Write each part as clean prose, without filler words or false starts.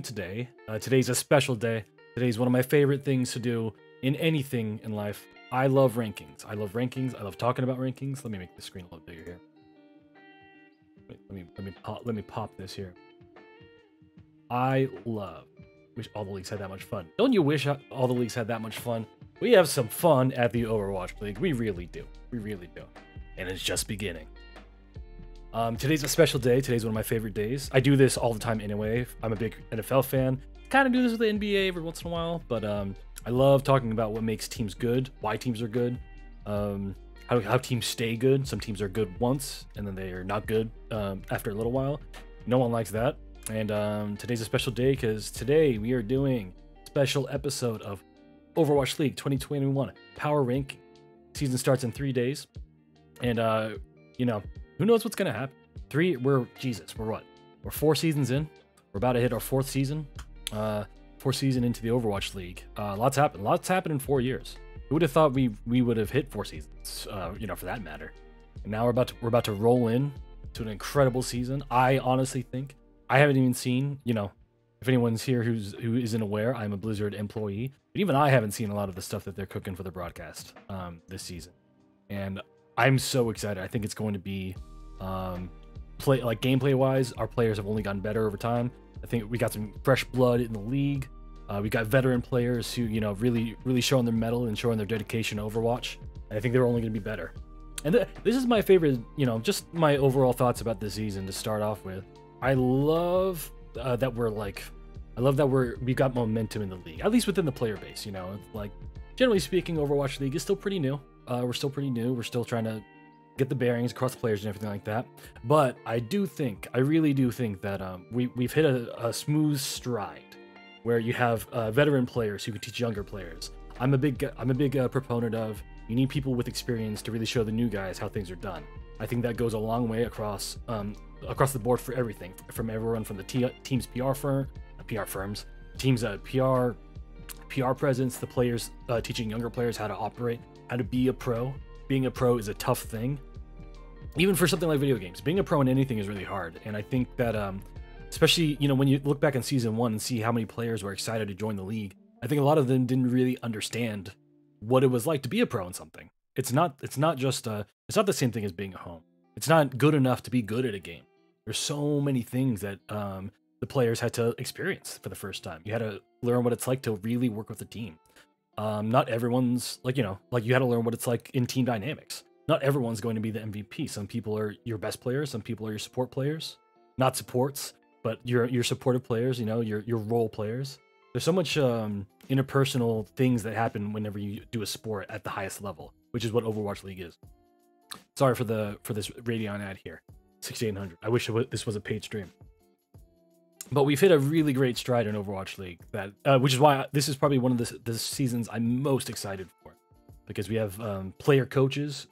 today. Today's a special day. Today's one of my favorite things to do in anything in life. I love rankings. I love rankings. I love talking about rankings. Let me make the screen a little bigger here. Wait, let me pop this here. Wish all the leagues had that much fun. Don't you wish all the leagues had that much fun? We have some fun at the Overwatch League. We really do. We really do. And it's just beginning. Today's a special day. Today's one of my favorite days. I do this all the time anyway. I'm a big NFL fan. Kind of do this with the NBA every once in a while, but I love talking about what makes teams good, why teams are good, how teams stay good. Some teams are good once, and then they are not good after a little while. No one likes that. And today's a special day because today we are doing a special episode of Overwatch League 2021 Power Ranking. Season starts in 3 days, and you know, who knows what's gonna happen? We're what? We're 4 seasons in. We're about to hit our 4th season. 4th season into the Overwatch League. Lots happened. Lots happened in 4 years. Who would have thought we would have hit 4 seasons? You know, for that matter. And now we're about to roll in to an incredible season. I honestly think I haven't even seen. You know, if anyone's here who isn't aware, I'm a Blizzard employee. But even I haven't seen a lot of the stuff that they're cooking for the broadcast this season. And I'm so excited. I think it's going to be gameplay wise, our players have only gotten better over time. I think we got some fresh blood in the league. We got veteran players who, you know, really showing their mettle and showing their dedication to Overwatch. And I think they're only going to be better. And this is my favorite, you know, just my overall thoughts about this season to start off with. I love that we've got momentum in the league, at least within the player base. You know, like generally speaking, Overwatch League is still pretty new. We're still pretty new. We're still trying to get the bearings across the players and everything like that. But I really do think that we've hit a smooth stride where you have veteran players who can teach younger players. I'm a big proponent of you need people with experience to really show the new guys how things are done. I think that goes a long way across the board for everything, from everyone from the team's PR firms, teams PR presence, the players teaching younger players how to operate, how to be a pro. Being a pro is a tough thing. Even for something like video games, being a pro in anything is really hard. And I think that, especially, you know, when you look back on season 1 and see how many players were excited to join the league, I think a lot of them didn't really understand what it was like to be a pro in something. It's not the same thing as being at home. It's not good enough to be good at a game. There's so many things that the players had to experience for the first time. You had to learn what it's like to really work with a team. Not everyone's you had to learn what it's like in team dynamics. Not everyone's going to be the MVP. Some people are your best players. Some people are your support players. Not supports, but your supportive players, you know, your role players. There's so much interpersonal things that happen whenever you do a sport at the highest level, which is what Overwatch League is. Sorry for this Radeon ad here. 6800. I wish this was a paid stream. But we've hit a really great stride in Overwatch League, which is why this is probably one of the seasons I'm most excited for, because we have player coaches.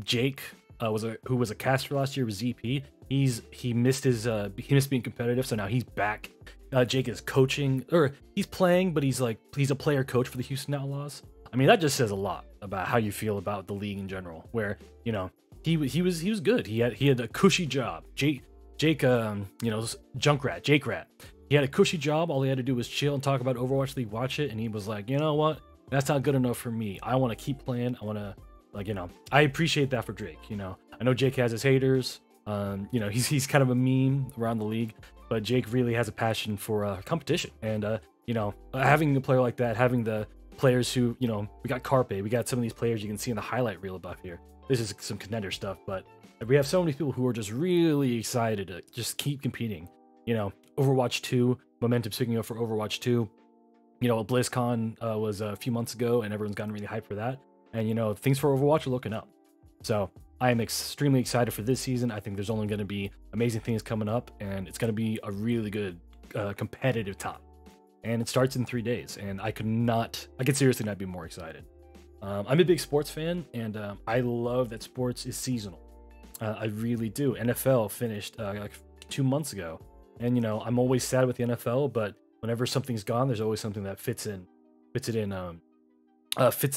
Jake who was a caster last year with ZP. He missed being competitive, so now he's back. Jake is coaching, or he's playing, but he's a player coach for the Houston Outlaws. I mean, that just says a lot about how you feel about the league in general. Where, you know, he was good. He had a cushy job. Jake, Jake Rat. He had a cushy job. All he had to do was chill and talk about Overwatch League, watch it, and he was like, you know what? That's not good enough for me. I want to keep playing. I want to, I appreciate that for Jake. You know, I know Jake has his haters. You know, he's kind of a meme around the league, but Jake really has a passion for competition. And you know, having a player like that, having the players who, you know, we got Carpe, we got some of these players you can see in the highlight reel above here. This is some contender stuff, but we have so many people who are just really excited to just keep competing. You know, Overwatch 2, momentum's picking up for Overwatch 2. You know, BlizzCon was a few months ago, and everyone's gotten really hyped for that. And, you know, things for Overwatch are looking up. So I am extremely excited for this season. I think there's only going to be amazing things coming up, and it's going to be a really good competitive top. And it starts in 3 days, and I could seriously not be more excited. I'm a big sports fan, and I love that sports is seasonal. I really do. NFL finished like 2 months ago, and, you know, I'm always sad with the NFL, but whenever something's gone, there's always something that fits the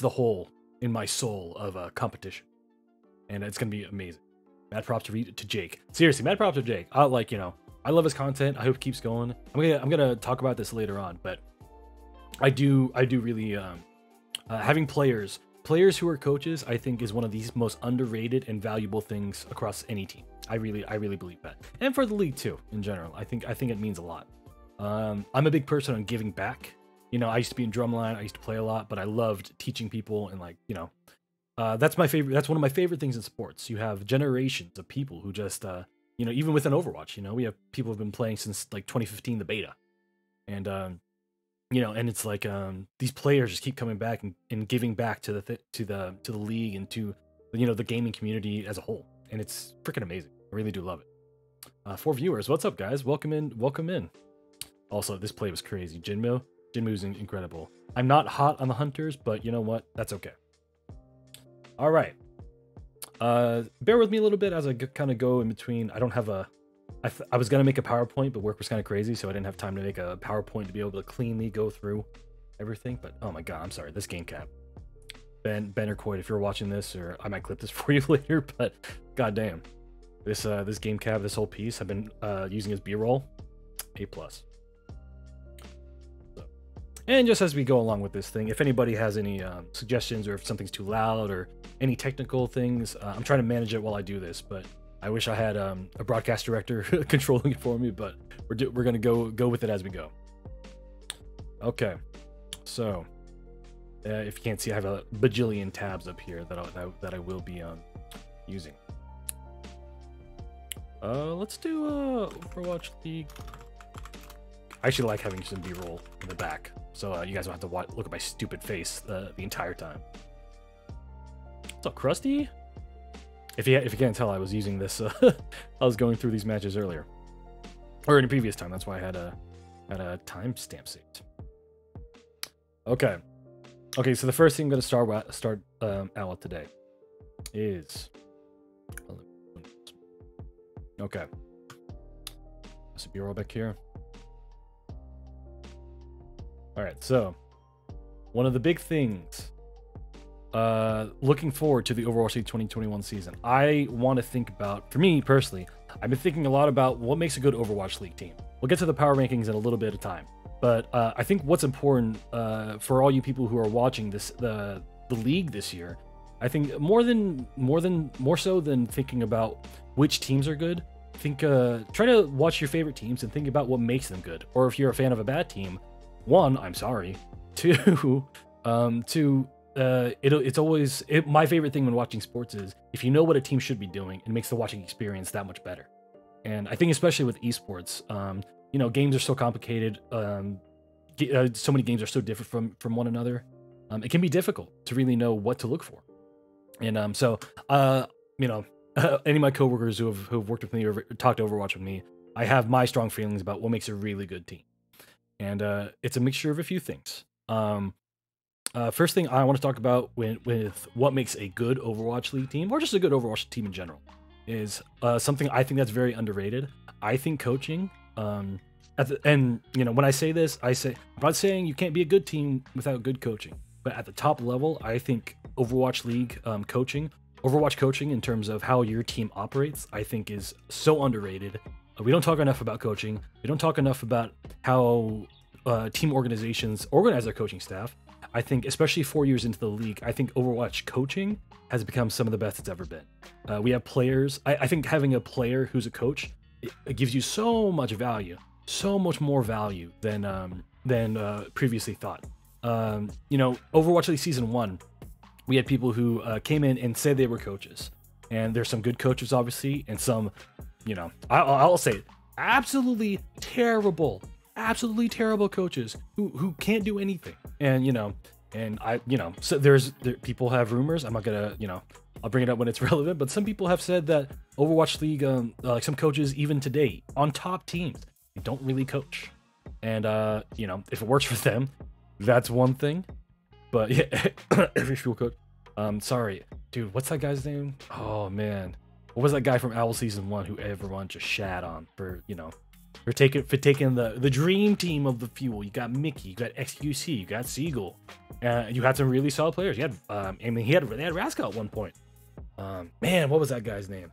hole in my soul of competition, and it's gonna be amazing. Mad props to Jake. Seriously, mad props to Jake. I I love his content. I hope it keeps going. I'm gonna talk about this later on, but I do really having players who are coaches, I think, is one of the most underrated and valuable things across any team. I really believe that, and for the league too in general. I think it means a lot. I'm a big person on giving back. You know, I used to be in drumline. I used to play a lot, but I loved teaching people and, like, you know, that's my favorite. That's one of my favorite things in sports. You have generations of people who just, you know, even within Overwatch, you know, we have people who've been playing since like 2015, the beta, and you know, and it's like these players just keep coming back and giving back to the league and to, you know, the gaming community as a whole, and it's freaking amazing. I really do love it. 4 viewers, what's up, guys? Welcome in. Also, this play was crazy. Jinmu's incredible. I'm not hot on the hunters, but you know what? That's okay. All right. Bear with me a little bit as I kind of go in between. I don't have I was going to make a PowerPoint, but work was kind of crazy, so I didn't have time to make a PowerPoint to be able to cleanly go through everything. But oh my god, I'm sorry. This game cap. Ben or Coyd, if you're watching this, or I might clip this for you later, but goddamn. This game cap, this whole piece, I've been using as B-roll. A+. And just as we go along with this thing, if anybody has any suggestions, or if something's too loud, or any technical things, I'm trying to manage it while I do this, but I wish I had a broadcast director controlling it for me, but we're gonna go with it as we go. Okay, so if you can't see, I have a bajillion tabs up here that I will be using. Let's do Overwatch League. I actually like having some B-roll in the back, so you guys don't have to look at my stupid face the entire time. What's up, Krusty? If you can't tell, I was using this. I was going through these matches earlier, or in a previous time. That's why I had a timestamp saved. Okay. So the first thing I'm going to start out with today is okay. There's a B-roll back here. All right, so one of the big things, looking forward to the Overwatch League 2021 season, I want to think about, for me personally, I've been thinking a lot about what makes a good Overwatch League team. We'll get to the power rankings in a little bit of time, but I think what's important for all you people who are watching the league this year, I think more so than thinking about which teams are good, try to watch your favorite teams and think about what makes them good. Or if you're a fan of a bad team, one, I'm sorry. Two, it's always my favorite thing when watching sports is if you know what a team should be doing, it makes the watching experience that much better. And I think especially with esports, you know, games are so complicated. So many games are so different from one another. It can be difficult to really know what to look for. And so you know, any of my coworkers who've worked with me or talked Overwatch with me, I have my strong feelings about what makes a really good team. And it's a mixture of a few things. First thing I want to talk about with what makes a good Overwatch League team, or just a good Overwatch team in general, is something I think that's very underrated. I think coaching, and you know, when I say this, I'm not saying you can't be a good team without good coaching, but at the top level, I think Overwatch League Overwatch coaching in terms of how your team operates, I think is so underrated. We don't talk enough about coaching. We don't talk enough about how team organizations organize their coaching staff. I think, especially 4 years into the league, I think Overwatch coaching has become some of the best it's ever been. We have players. I think having a player who's a coach, it gives you so much value, so much more value than previously thought. You know, Overwatch League Season 1, we had people who came in and said they were coaches. And there's some good coaches, obviously, and some, you know, I'll say it, absolutely terrible coaches who can't do anything. And you know, so people have rumors. I'm not gonna, you know, I'll bring it up when it's relevant, but some people have said that Overwatch League, like some coaches even today on top teams, they don't really coach. And you know, if it works for them, that's one thing. But yeah, every school coach. Sorry, dude, what's that guy's name? Oh man, what was that guy from Owl Season 1 who everyone just shat on for, you know, for taking the dream team of the Fuel? You got Mickey, you got XQC, you got Seagull. You had some really solid players. You had, I mean, they had Rascal at one point. Man, what was that guy's name?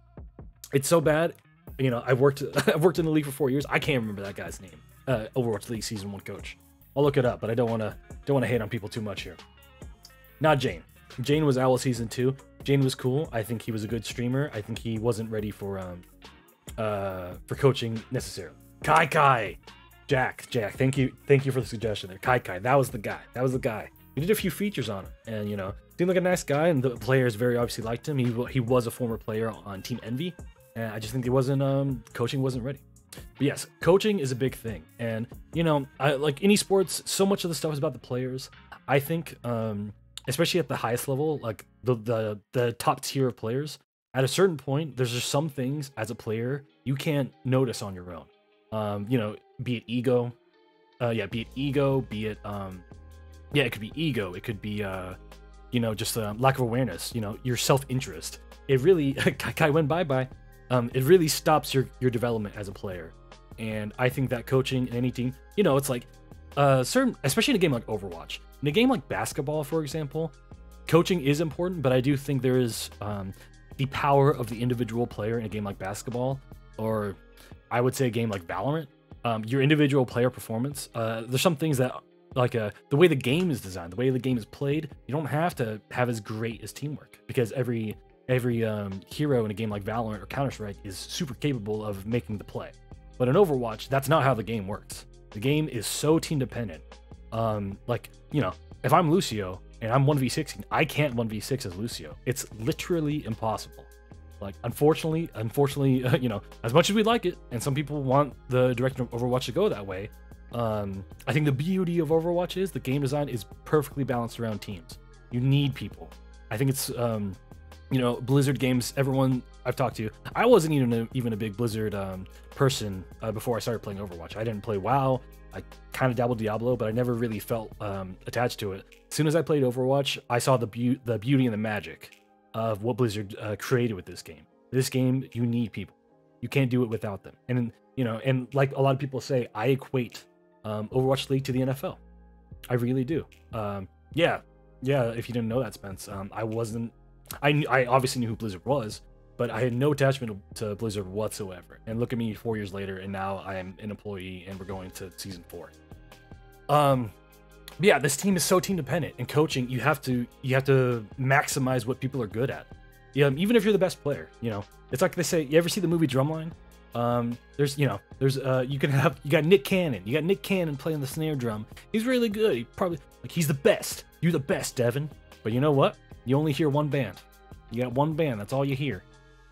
It's so bad. you know, I've worked I've worked in the league for 4 years. I can't remember that guy's name. Overwatch League Season 1 coach. I'll look it up, but I don't want to hate on people too much here. Not Jane. Jane was Owl Season 2. Jane was cool. I think he was a good streamer. I think he wasn't ready for coaching necessarily. Kai. Jack, thank you for the suggestion there. Kai, that was the guy. We did a few features on him, and you know, seemed like a nice guy, and the players very obviously liked him. He was a former player on Team Envy, and I just think he wasn't coaching wasn't ready. But yes, coaching is a big thing, and you know, like any sports, so much of the stuff is about the players. I think, especially at the highest level, like the top tier of players, at a certain point, there's just some things as a player you can't notice on your own. You know, be it ego, it could be ego, it could be you know, just lack of awareness, you know, your self-interest. It really Kai went bye-bye. It really stops your development as a player. And I think that coaching in any team, you know, it's like certain, especially in a game like Overwatch. In a game like basketball, for example, coaching is important, but I do think there is the power of the individual player in a game like basketball, or I would say a game like Valiant. Your individual player performance, there's some things that, like the way the game is designed, the way the game is played, you don't have to have as great as teamwork, because every hero in a game like Valorant or Counter-Strike is super capable of making the play. But in Overwatch, that's not how the game works. The game is so team dependent. Like, you know, if I'm Lucio and I'm 1v6, I can't 1v6 as Lucio. It's literally impossible. Like, unfortunately, you know, as much as we like it, and some people want the direction of Overwatch to go that way, I think the beauty of Overwatch is the game design is perfectly balanced around teams. You need people. I think it's, you know, Blizzard games, everyone I've talked to, I wasn't even a big Blizzard person before I started playing Overwatch. I didn't play WoW. I kind of dabbled Diablo, but I never really felt attached to it. As soon as I played Overwatch, I saw the beauty and the magic of what Blizzard created with this game. This game, you need people. You can't do it without them. And, you know, and like a lot of people say, I equate Overwatch League to the NFL. I really do. Yeah, if you didn't know that, Spence, I obviously knew who Blizzard was, but I had no attachment to Blizzard whatsoever. And look at me 4 years later, and now I am an employee, and we're going to season 4. Yeah, this team is so team dependent. In coaching, you have to maximize what people are good at. Yeah, even if you're the best player, you know, it's like they say. You ever see the movie Drumline? You got Nick Cannon. You got Nick Cannon playing the snare drum. He's really good. He probably, like, he's the best. You're the best, Devin. But you know what? You only hear one band. You got one band. That's all you hear.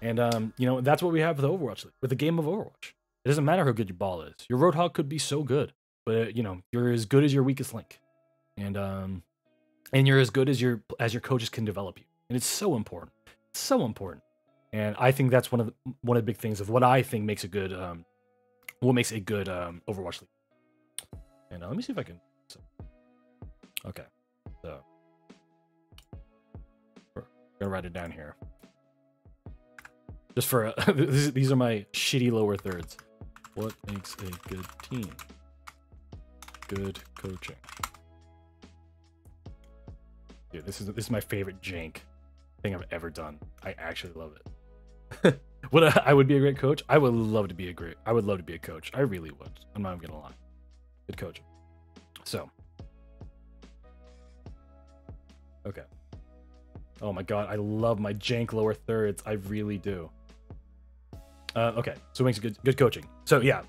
And you know, that's what we have with Overwatch League, with the game of Overwatch. It doesn't matter how good your ball is. Your Roadhog could be so good, but you know, you're as good as your weakest link, and you're as good as your coaches can develop you. And it's so important. It's so important. And I think that's one of the big things of what I think makes a good Overwatch League. And let me see if I can. Okay, so we're gonna write it down here. Just for these are my shitty lower thirds. What makes a good team? Good coaching. Dude, this is my favorite jank thing I've ever done. I actually love it. I would be a great coach. I would love to be a coach. I really would. I'm not even gonna lie. Good coach. So. Okay. Oh my god, I love my jank lower thirds. I really do. Okay, so it makes good coaching. So yeah,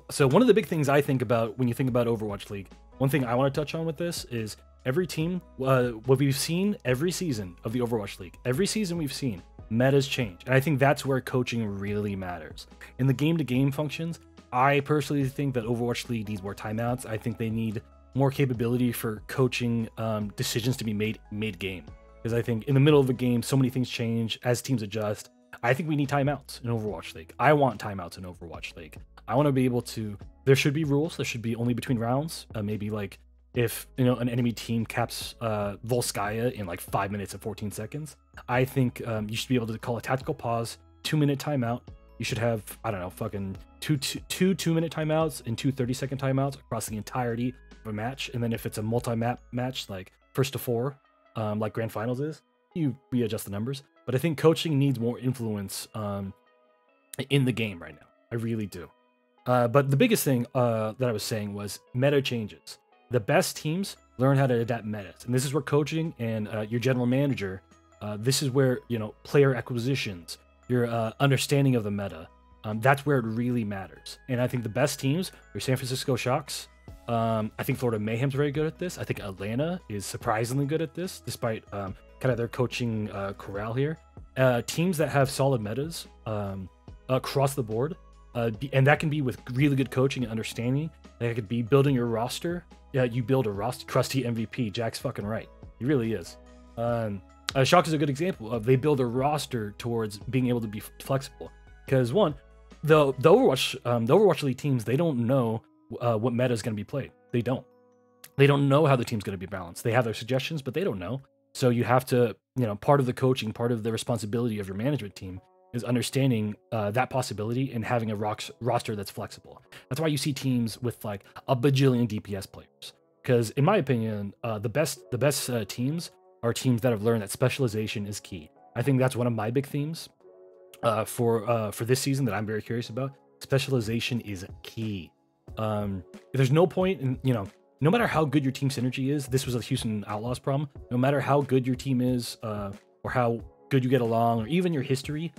so one of the big things I think about when you think about Overwatch League, one thing I want to touch on with this is every team, what we've seen every season of the Overwatch League, every season we've seen, metas change. And I think that's where coaching really matters. In the game-to-game functions, I personally think that Overwatch League needs more timeouts. I think they need more capability for coaching decisions to be made mid-game. Because I think in the middle of a game, so many things change as teams adjust. I think we need timeouts in Overwatch League. I want timeouts in Overwatch League. I want to be able to, there should be rules. There should be only between rounds. Maybe like if, you know, an enemy team caps Volskaya in like 5 minutes and 14 seconds, I think you should be able to call a tactical pause, 2-minute timeout. You should have, I don't know, fucking two 2-minute timeouts and 2 30-second timeouts across the entirety of a match. And then if it's a multi-map match, like first to 4, like Grand Finals is, you readjust the numbers. But I think coaching needs more influence in the game right now. I really do. But the biggest thing that I was saying was meta changes. The best teams learn how to adapt metas, and this is where coaching and your general manager. This is where player acquisitions, your understanding of the meta. That's where it really matters. And I think the best teams are San Francisco Shocks. I think Florida Mayhem's very good at this. I think Atlanta is surprisingly good at this, despite kind of their coaching corral here. Teams that have solid metas across the board, and that can be with really good coaching and understanding. That could be building your roster. Yeah, you build a roster. Krusty MVP, Jack's fucking right. He really is. Shock is a good example of they build a roster towards being able to be flexible. Because one, the Overwatch League teams, they don't know what meta is going to be played. They don't know how the team's going to be balanced. They have their suggestions, but they don't know. So you have to, part of the coaching, part of the responsibility of your management team is understanding that possibility and having a roster that's flexible. That's why you see teams with like a bajillion DPS players. Because in my opinion, the best teams are teams that have learned that specialization is key. I think that's one of my big themes for this season that I'm very curious about. Specialization is key. There's no point in, no matter how good your team synergy is, this was a Houston Outlaws problem. No matter how good your team is, or how good you get along, or even your history,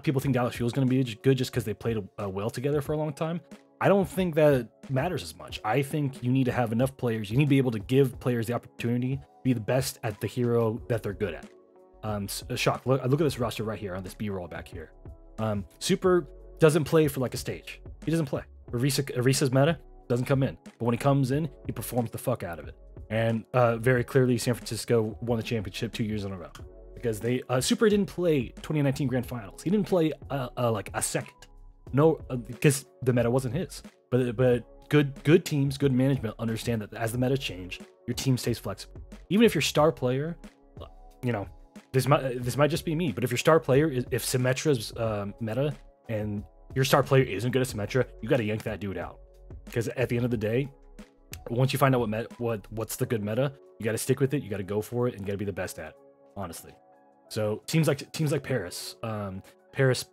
people think Dallas Fuel is going to be good just because they played well together for a long time. I don't think that matters as much. I think you need to have enough players. You need to be able to give players the opportunity to be the best at the hero that they're good at. Shock, look at this roster right here on this B-roll back here. Super doesn't play for like a stage. He doesn't play. Arisa's meta doesn't come in. But when he comes in, he performs the fuck out of it. And very clearly, San Francisco won the championship 2 years in a row. Because they Super didn't play 2019 Grand Finals. He didn't play like a second. No, because the meta wasn't his. But good teams, good management understand that as the meta change, your team stays flexible. Even if your star player, this might just be me, but if your star player if Symmetra's meta and your star player isn't good at Symmetra, you got to yank that dude out. Because at the end of the day, once you find out what's the good meta, you got to stick with it. You got to go for it and got to be the best at it, honestly. So teams like Paris,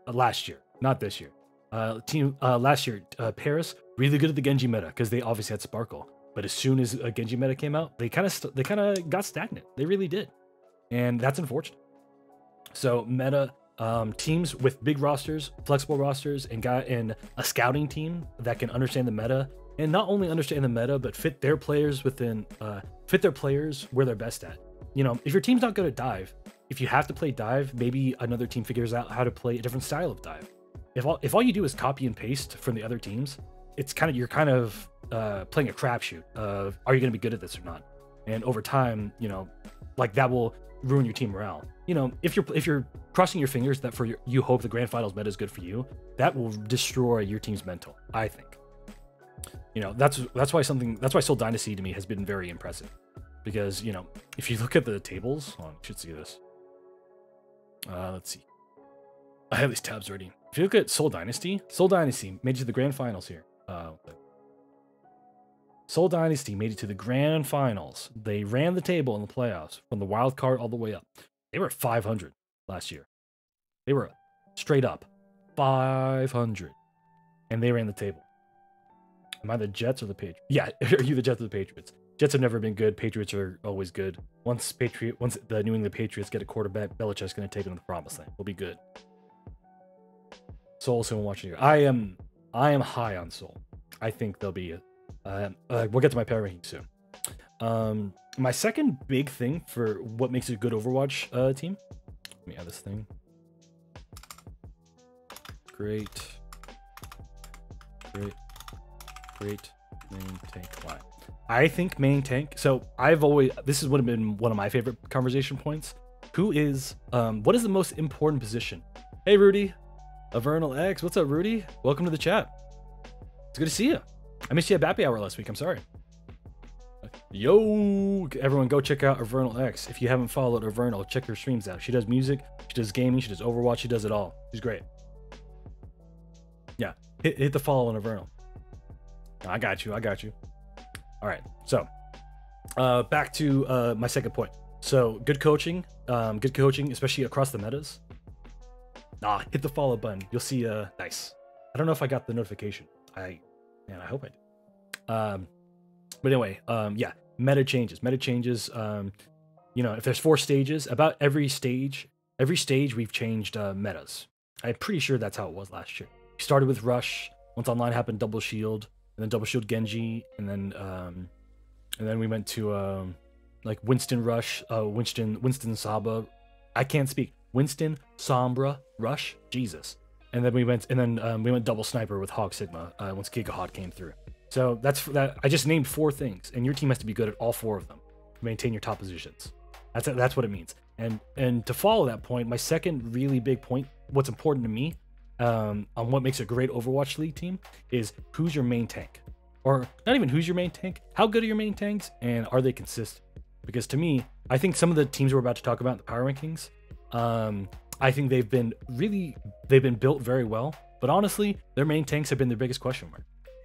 last year, not this year. Last year, Paris really good at the Genji meta because they obviously had Sparkle. But as soon as a Genji meta came out, they kind of got stagnant. They really did, and that's unfortunate. So meta teams with big rosters, flexible rosters, and a scouting team that can understand the meta, and not only understand the meta, but fit their players where they're best at. If your team's not good at dive, if you have to play dive, maybe another team figures out how to play a different style of dive. If all you do is copy and paste from the other teams, you're kind of playing a crapshoot of are you going to be good at this or not? And over time, like that will ruin your team morale. If you're crossing your fingers that you hope the grand finals meta is good for you, that will destroy your team's mental, I think. That's why Seoul Dynasty to me has been very impressive. Because, if you look at the tables, hold on, you should see this. Let's see. I have these tabs ready. If you look at Seoul Dynasty made it to the grand finals here. Seoul Dynasty made it to the grand finals. They ran the table in the playoffs from the wild card all the way up. They were at 500 last year. They were straight up 500. And they ran the table. Am I the Jets or the Patriots? Yeah, are you the Jets or the Patriots? Jets have never been good. Patriots are always good. Once the New England Patriots get a quarterback, Belichick's going to take them to the promised land. We'll be good. Seoul, someone watching here. I am high on Seoul. I think they'll be. We'll get to my power ranking soon. My second big thing for what makes it a good Overwatch team. Let me add this thing. Great main tank line. I think main tank. So this would have been one of my favorite conversation points. What is the most important position? Hey, Rudy. Avernal X. What's up, Rudy? Welcome to the chat. It's good to see you. I missed you at Bappy Hour last week. I'm sorry. Yo, everyone go check out Avernal X. If you haven't followed Avernal, check her streams out. She does music, she does gaming, she does Overwatch, she does it all. She's great. Yeah, hit the follow on Avernal. I got you. All right, so back to my second point. So good coaching, especially across the metas. hit the follow button. You'll see nice. I don't know if I got the notification. I hope I did. But anyway, yeah, meta changes. You know, if there's 4 stages, about every stage we've changed metas. I'm pretty sure that's how it was last year. We started with Rush. Once online happened, double shield, and then double shield Genji, and then we went to like Winston Rush, Winston Saba. I can't speak. Winston Sombra Rush. Jesus. And then we went double sniper with Hog Sigma once Giga Hot came through. So that's that. I just named 4 things, and your team has to be good at all 4 of them to maintain your top positions. That's what it means. And to follow that point, my second really big point, what's important to me, on what makes a great Overwatch League team is who's your main tank, or not even who's your main tank. How good are your main tanks, and are they consistent? Because to me, I think some of the teams we're about to talk about in the power rankings, I think they've been built very well, but honestly, their main tanks have been their biggest question mark.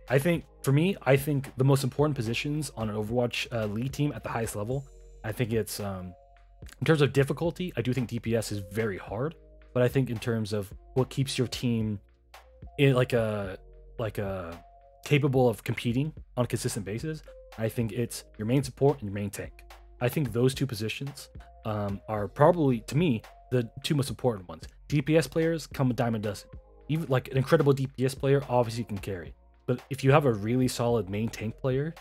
I think the most important positions on an Overwatch League team at the highest level, I think it's in terms of difficulty, I do think DPS is very hard, but I think in terms of what keeps your team in like a capable of competing on a consistent basis, I think it's your main support and your main tank. I think those 2 positions are probably, to me, the 2 most important ones. DPS players come a dime a dozen. Even like an incredible DPS player obviously can carry, but if you have a really solid main tank player,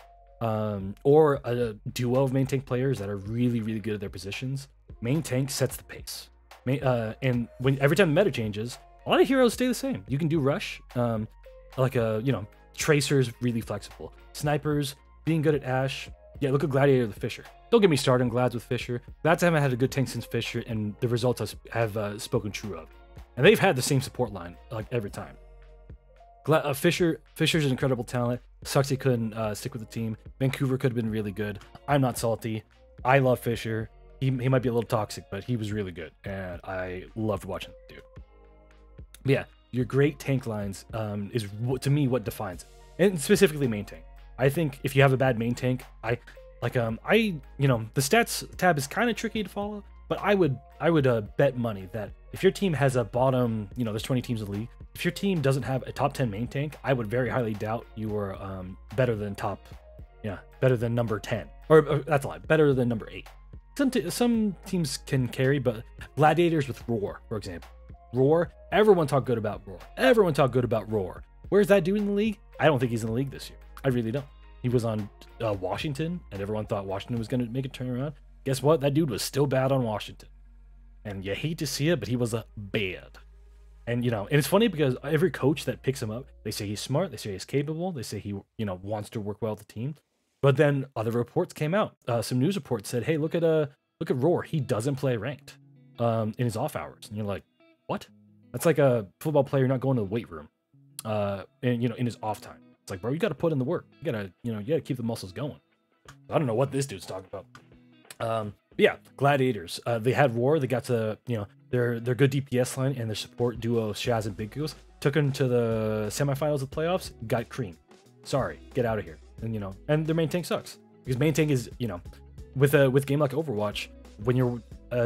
or a duo of main tank players that are really, really good at their positions, main tank sets the pace. And every time the meta changes, a lot of heroes stay the same. You can do Rush, Tracer's really flexible. Snipers, being good at Ashe. Yeah, look at Gladiator with Fisher. Don't get me started on Glads with Fisher. Glads haven't had a good tank since Fisher, and the results have spoken true of. And they've had the same support line like every time. Fisher's an incredible talent. Sucks he couldn't stick with the team. Vancouver could have been really good. I'm not salty. I love Fisher. He might be a little toxic, but he was really good, and I loved watching the dude. But yeah, your great tank lines is to me what defines it, and specifically main tank. I think if you have a bad main tank, the stats tab is kind of tricky to follow, but I would bet money that if your team has a bottom, there's 20 teams in the league. If your team doesn't have a top 10 main tank, I would very highly doubt you are better than number 10. Or that's a lie, better than number 8. Some teams can carry, but Gladiators with Roar, for example. Roar, everyone talk good about Roar. Where's that dude in the league? I don't think he's in the league this year. I really don't. He was on Washington, and everyone thought Washington was going to make a turnaround. Guess what? That dude was still bad on Washington. And you hate to see it, but he was bad. And, and it's funny because every coach that picks him up, they say he's smart, they say he's capable, they say he, wants to work well with the team. But then other reports came out. Some news reports said, hey, look at Roar. He doesn't play ranked in his off hours. And you're like, what? That's like a football player not going to the weight room in his off time. It's like, bro, you got to put in the work. You got to keep the muscles going. I don't know what this dude's talking about. But yeah, Gladiators. They had Roar. They got to, their good DPS line and their support duo Shaz and Big Goose took them to the semifinals of the playoffs. Got creamed. Sorry, get out of here. And and their main tank sucks because main tank is with a game like Overwatch, when you're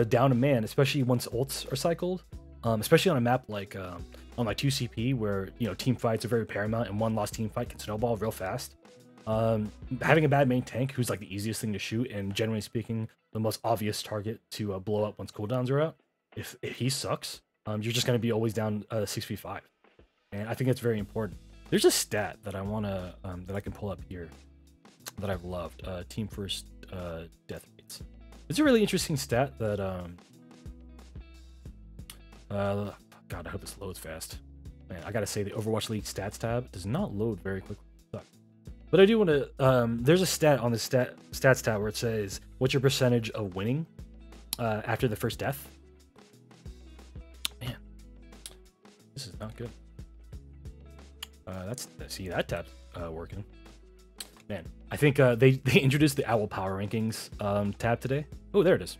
down a man, especially once ults are cycled, especially on a map like on like 2CP where team fights are very paramount and one lost team fight can snowball real fast. Having a bad main tank who's like the easiest thing to shoot and generally speaking the most obvious target to blow up once cooldowns are out, if he sucks, you're just going to be always down 6v5, and I think that's very important. There's a stat that I want to that I can pull up here that I've loved. Team first death rates. It's a really interesting stat that God, I hope this loads fast. Man, I gotta say the Overwatch League stats tab does not load very quickly. But I do want to. There's a stat on the stats tab where it says, "What's your percentage of winning after the first death?" Man, this is not good. See that tab's working. Man, I think they introduced the Owl Power Rankings tab today. Oh, there it is.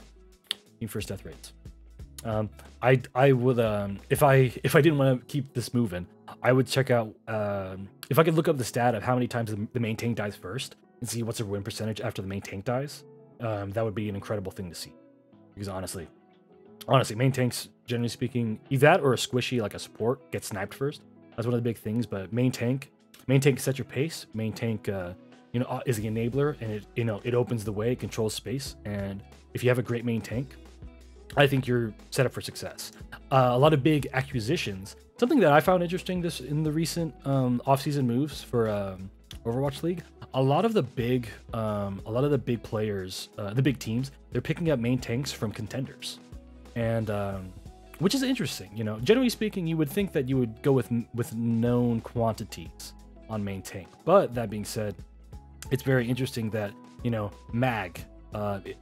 Team first death rates. I would if I didn't want to keep this moving, I would check out if I could look up the stat of how many times the main tank dies first and see what's their win percentage after the main tank dies. That would be an incredible thing to see, because honestly, Honestly, main tanks, generally speaking, either that or a squishy like a support gets sniped first. That's one of the big things. But main tank sets your pace. Main tank, is the enabler, and it opens the way, it controls space. And if you have a great main tank, I think you're set up for success. A lot of big acquisitions. Something that I found interesting this in the recent offseason moves for Overwatch League. A lot of the big players, the big teams, they're picking up main tanks from contenders, and which is interesting. Generally speaking, you would think that you would go with known quantities on main tank. But that being said, it's very interesting that Mag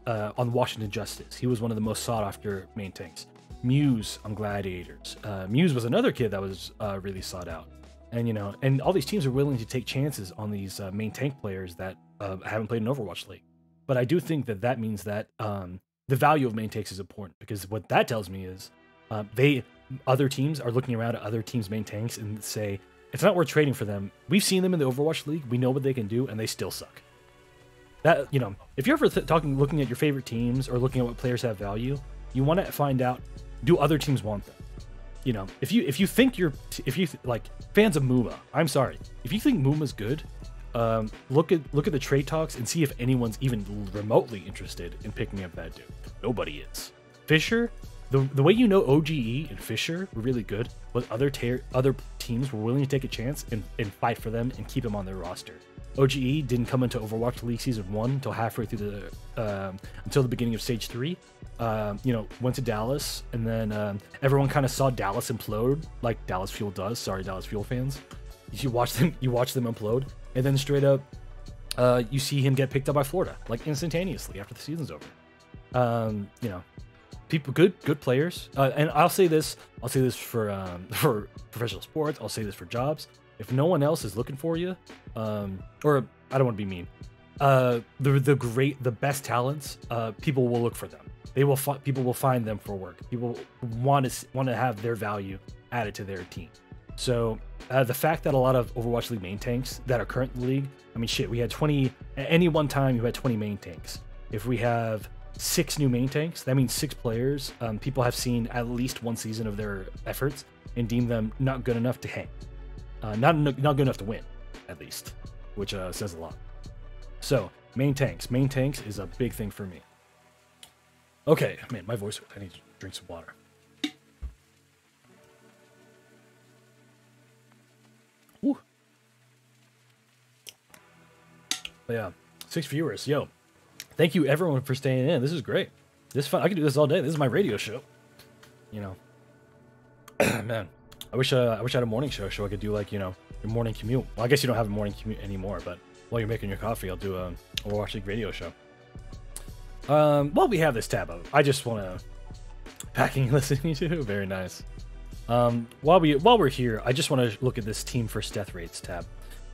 on Washington Justice, he was one of the most sought after main tanks. Muse on Gladiators. Muse was another kid that was really sought out. And all these teams are willing to take chances on these main tank players that haven't played in Overwatch League. But I do think that means that the value of main tanks is important, because what that tells me is other teams are looking around at other teams' main tanks and say, it's not worth trading for them. We've seen them in the Overwatch League. We know what they can do, and they still suck. That, if you're ever looking at your favorite teams or looking at what players have value, you want to find out, do other teams want them? If you think like fans of Muma, I'm sorry, if you think Muma's good, look at the trade talks and see if anyone's even remotely interested in picking up that dude. Nobody is. Fisher, the way OGE and Fisher were really good was other teams were willing to take a chance and fight for them and keep him on their roster. OGE didn't come into Overwatch League Season 1 until halfway through until the beginning of Stage 3. Went to Dallas, and then everyone kind of saw Dallas implode, like Dallas Fuel does. Sorry, Dallas Fuel fans. You watch them implode, and then straight up, you see him get picked up by Florida, like instantaneously after the season's over. People, good players, and I'll say this for professional sports. I'll say this for jobs. If no one else is looking for you, or I don't want to be mean, the best talents, people will look for them. People will find them for work. People want to have their value added to their team. So the fact that a lot of Overwatch League main tanks that are current in the league, I mean, shit, we had 20 at any one time. You had 20 main tanks. If we have 6 new main tanks, that means 6 players. People have seen at least one season of their efforts and deemed them not good enough to hang. Not good enough to win, at least, which says a lot. So main tanks is a big thing for me. Okay, man, my voice. I need to drink some water. Woo. But yeah, 6 viewers. Yo, thank you everyone for staying in. This is great. This is fun. I can do this all day. This is my radio show. Man. I wish I had a morning show so I could do your morning commute. Well, I guess you don't have a morning commute anymore, but while you're making your coffee, I'll do a Overwatch League radio show. While we have this tab up, I just want to packing and listening to. Very nice. While we're here, I just want to look at this team first death rates tab.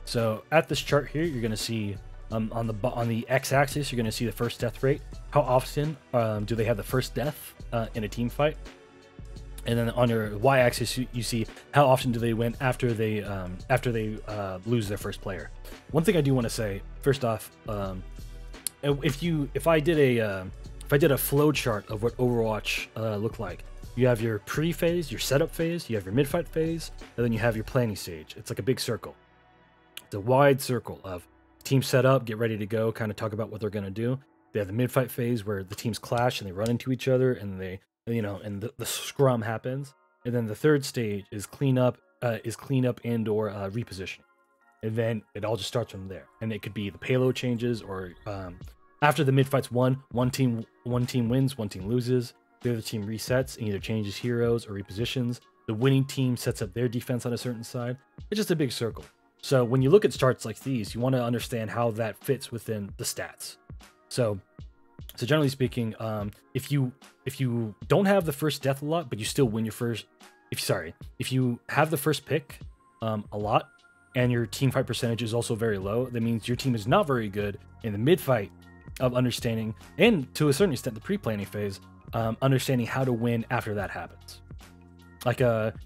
So at this chart here, you're going to see on the x-axis, you're going to see the first death rate. How often do they have the first death in a team fight? And then on your y-axis, you see how often do they win after they lose their first player. One thing I do want to say, first off, if I did a flow chart of what Overwatch looked like, you have your pre-phase, your setup phase, you have your mid-fight phase, and then you have your planning stage. It's like a big circle. It's a wide circle of team set up, get ready to go, kind of talk about what they're going to do. They have the mid-fight phase where the teams clash and they run into each other, and and the scrum happens. And then the third stage is cleanup and or repositioning. And then it all just starts from there. And it could be the payload changes, or after the mid-fight's one team wins, one team loses. The other team resets and either changes heroes or repositions. The winning team sets up their defense on a certain side. It's just a big circle. So when you look at charts like these, you want to understand how that fits within the stats. So generally speaking, if you don't have the first death a lot, but you still win your first, if you have the first pick a lot, and your team fight percentage is also very low, that means your team is not very good in the mid fight of understanding, and to a certain extent the pre-planning phase, understanding how to win after that happens. Like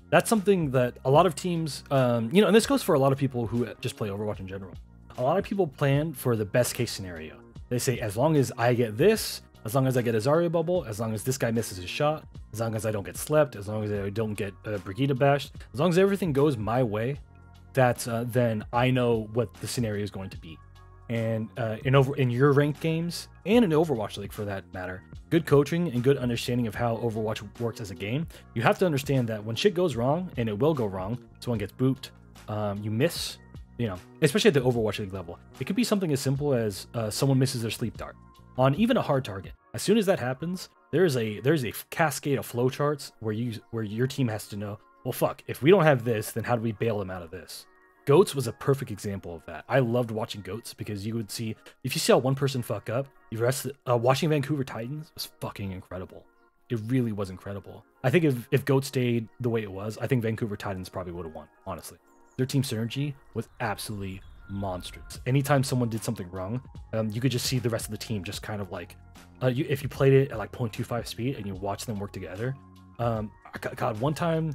that's something that a lot of teams, and this goes for a lot of people who just play Overwatch in general. A lot of people plan for the best case scenario. They say, as long as I get this, As long as I get a Zarya bubble, as long as this guy misses his shot, as long as I don't get slept, as long as I don't get Brigitte bashed, as long as everything goes my way, that's then I know what the scenario is going to be. And in your ranked games and in Overwatch League for that matter, good coaching and good understanding of how Overwatch works as a game, you have to understand that when shit goes wrong, and it will go wrong, someone gets booped, you miss, you know, especially at the Overwatch League level, it could be something as simple as someone misses their sleep dart on even a hard target. As soon as that happens, there's a cascade of flowcharts where your team has to know, well, fuck, if we don't have this, then how do we bail them out of this? Goats was a perfect example of that. I loved watching Goats because you would see, if you saw one person fuck up, the rest, watching Vancouver Titans was fucking incredible. It really was incredible. I think if Goats stayed the way it was, I think Vancouver Titans probably would have won, honestly. Their team synergy was absolutely monstrous. Anytime someone did something wrong, you could just see the rest of the team just kind of like, if you played it at like 0.25 speed and you watch them work together. God, one time,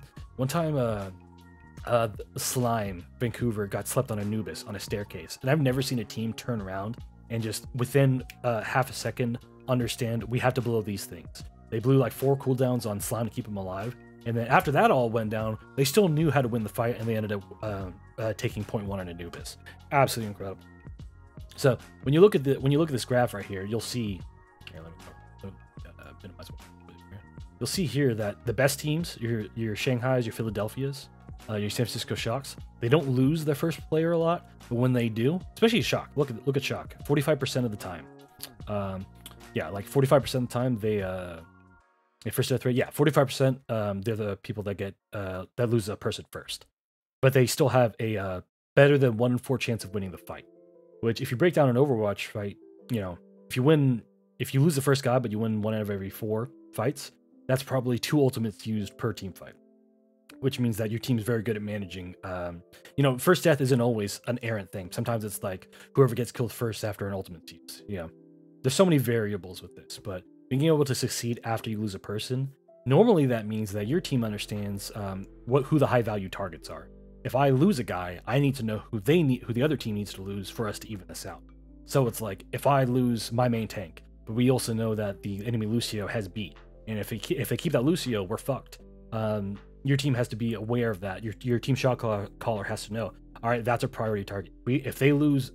Slime Vancouver got slept on Anubis on a staircase, and I've never seen a team turn around and just within half a second understand we have to blow these things. They blew like 4 cooldowns on Slime to keep him alive, and then after that all went down, they still knew how to win the fight, and they ended up taking 0.1 on Anubis. Absolutely incredible. So when you look at this graph right here, you'll see. Here, let me minimize. You'll see here that the best teams, your Shanghai's, your Philadelphia's, your San Francisco Shocks, they don't lose their first player a lot, but when they do, especially Shock, look at Shock, 45% of the time, yeah, like 45% of the time they first death rate, yeah, 45%, they're the people that get that lose a person first, but they still have a better than 1 in 4 chance of winning the fight. Which, if you break down an Overwatch fight, you know, if you lose the first guy but you win 1 out of every 4 fights, that's probably 2 ultimates used per team fight. Which means that your team is very good at managing. You know, first death isn't always an errant thing. Sometimes it's like whoever gets killed first after an ultimate use. You know, there's so many variables with this, but being able to succeed after you lose a person, normally that means that your team understands who the high value targets are. If I lose a guy, I need to know who the other team needs to lose for us to even this out. So it's like if I lose my main tank, but we also know that the enemy Lucio has beat, and if they keep that Lucio, we're fucked. Your team has to be aware of that. Your team shot caller has to know, all right, that's a priority target. If they lose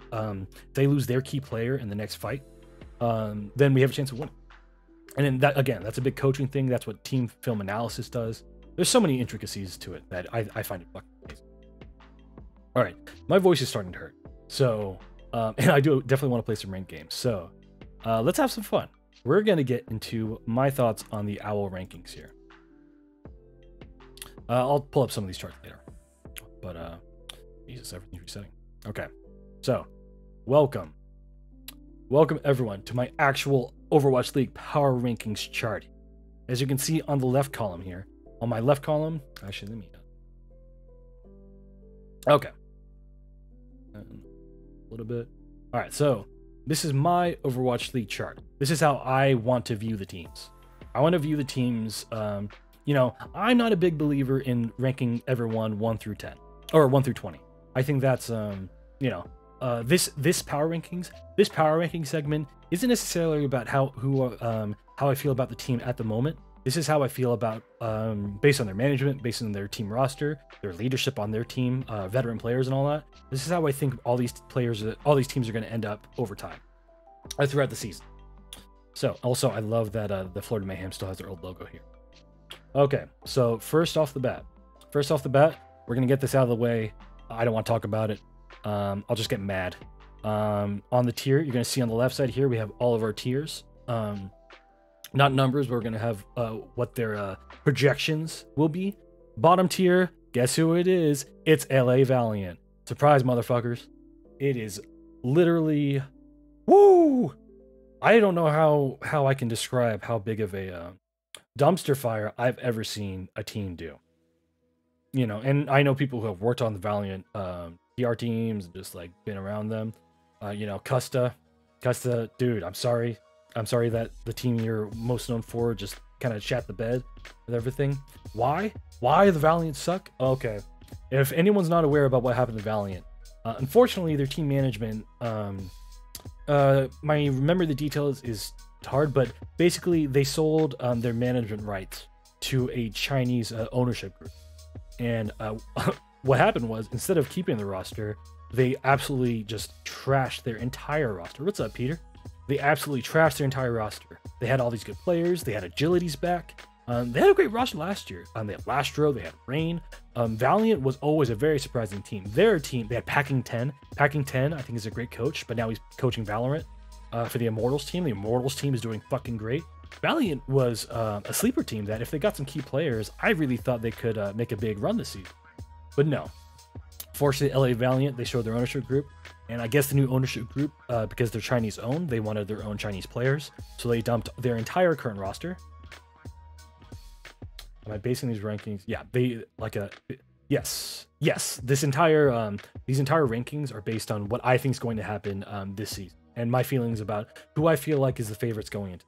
their key player in the next fight, then we have a chance of winning. And then that, again, that's a big coaching thing. That's what team film analysis does. There's so many intricacies to it that I find it fucking amazing. All right, my voice is starting to hurt. So, and I do definitely want to play some ranked games. So let's have some fun. We're going to get into my thoughts on the OWL rankings here. I'll pull up some of these charts later, but Jesus, everything's resetting. Okay, so welcome everyone to my actual Overwatch League power rankings chart. As you can see on the left column here, on my left column, actually let me. Okay, a little bit. All right, so this is my Overwatch League chart. This is how I want to view the teams. I want to view the teams. You know, I'm not a big believer in ranking everyone 1 through 10 or 1 through 20. I think that's you know, this power ranking segment isn't necessarily about how I feel about the team at the moment. This is how I feel about based on their management, based on their team roster, their leadership on their team, veteran players and all that. This is how I think all these teams are going to end up over time throughout the season. So also I love that the Florida Mayhem still has their old logo here. Okay, so first off the bat, we're gonna get this out of the way. I don't want to talk about it. I'll just get mad. On the tier, you're gonna see on the left side here, we have all of our tiers. Not numbers, but we're gonna have what their projections will be. Bottom tier, guess who it is? It's LA Valiant. Surprise, motherfuckers. It is literally, woo! I don't know how I can describe how big of a dumpster fire I've ever seen a team do. You know, and I know people who have worked on the Valiant PR teams and just like been around them. You know, Custa, dude, I'm sorry that the team you're most known for just kind of shat the bed with everything. Why the Valiant suck? Okay, if anyone's not aware about what happened to Valiant, unfortunately their team management, my remember the details is hard, but basically they sold their management rights to a Chinese ownership group. And what happened was, instead of keeping the roster, they absolutely just trashed their entire roster. What's up, Peter? They absolutely trashed their entire roster. They had all these good players. They had Agility's back. They had a great roster last year. They had Lastro. They had Rain. Valiant was always a very surprising team. Their team, they had Packing 10. Packing 10, I think, is a great coach, but now he's coaching Valorant for the Immortals team. The Immortals team is doing fucking great. Valiant was a sleeper team that if they got some key players, I really thought they could make a big run this season. But no. Fortunately, LA Valiant, they showed their ownership group. And I guess the new ownership group, because they're Chinese owned, they wanted their own Chinese players. So they dumped their entire current roster. Am I basing these rankings? Yeah, they like a yes. These entire rankings are based on what I think is going to happen this season and my feelings about who I feel like is the favorites going into.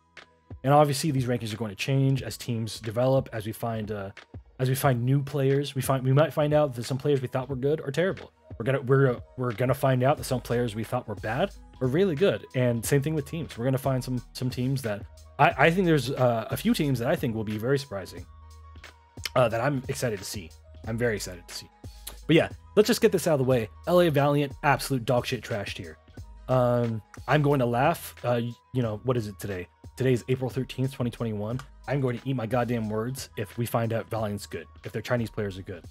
And obviously, these rankings are going to change as teams develop, as we find new players. We might find out that some players we thought were good are terrible. We're gonna find out that some players we thought were bad are really good. And same thing with teams. We're gonna find some teams that I think there's a few teams that I think will be very surprising. That I'm excited to see. I'm very excited to see. But yeah, let's just get this out of the way. LA Valiant, absolute dog shit trashed here. I'm going to laugh. You know, what is it today? Today is April 13th, 2021. I'm going to eat my goddamn words if we find out Valiant's good, if their Chinese players are good.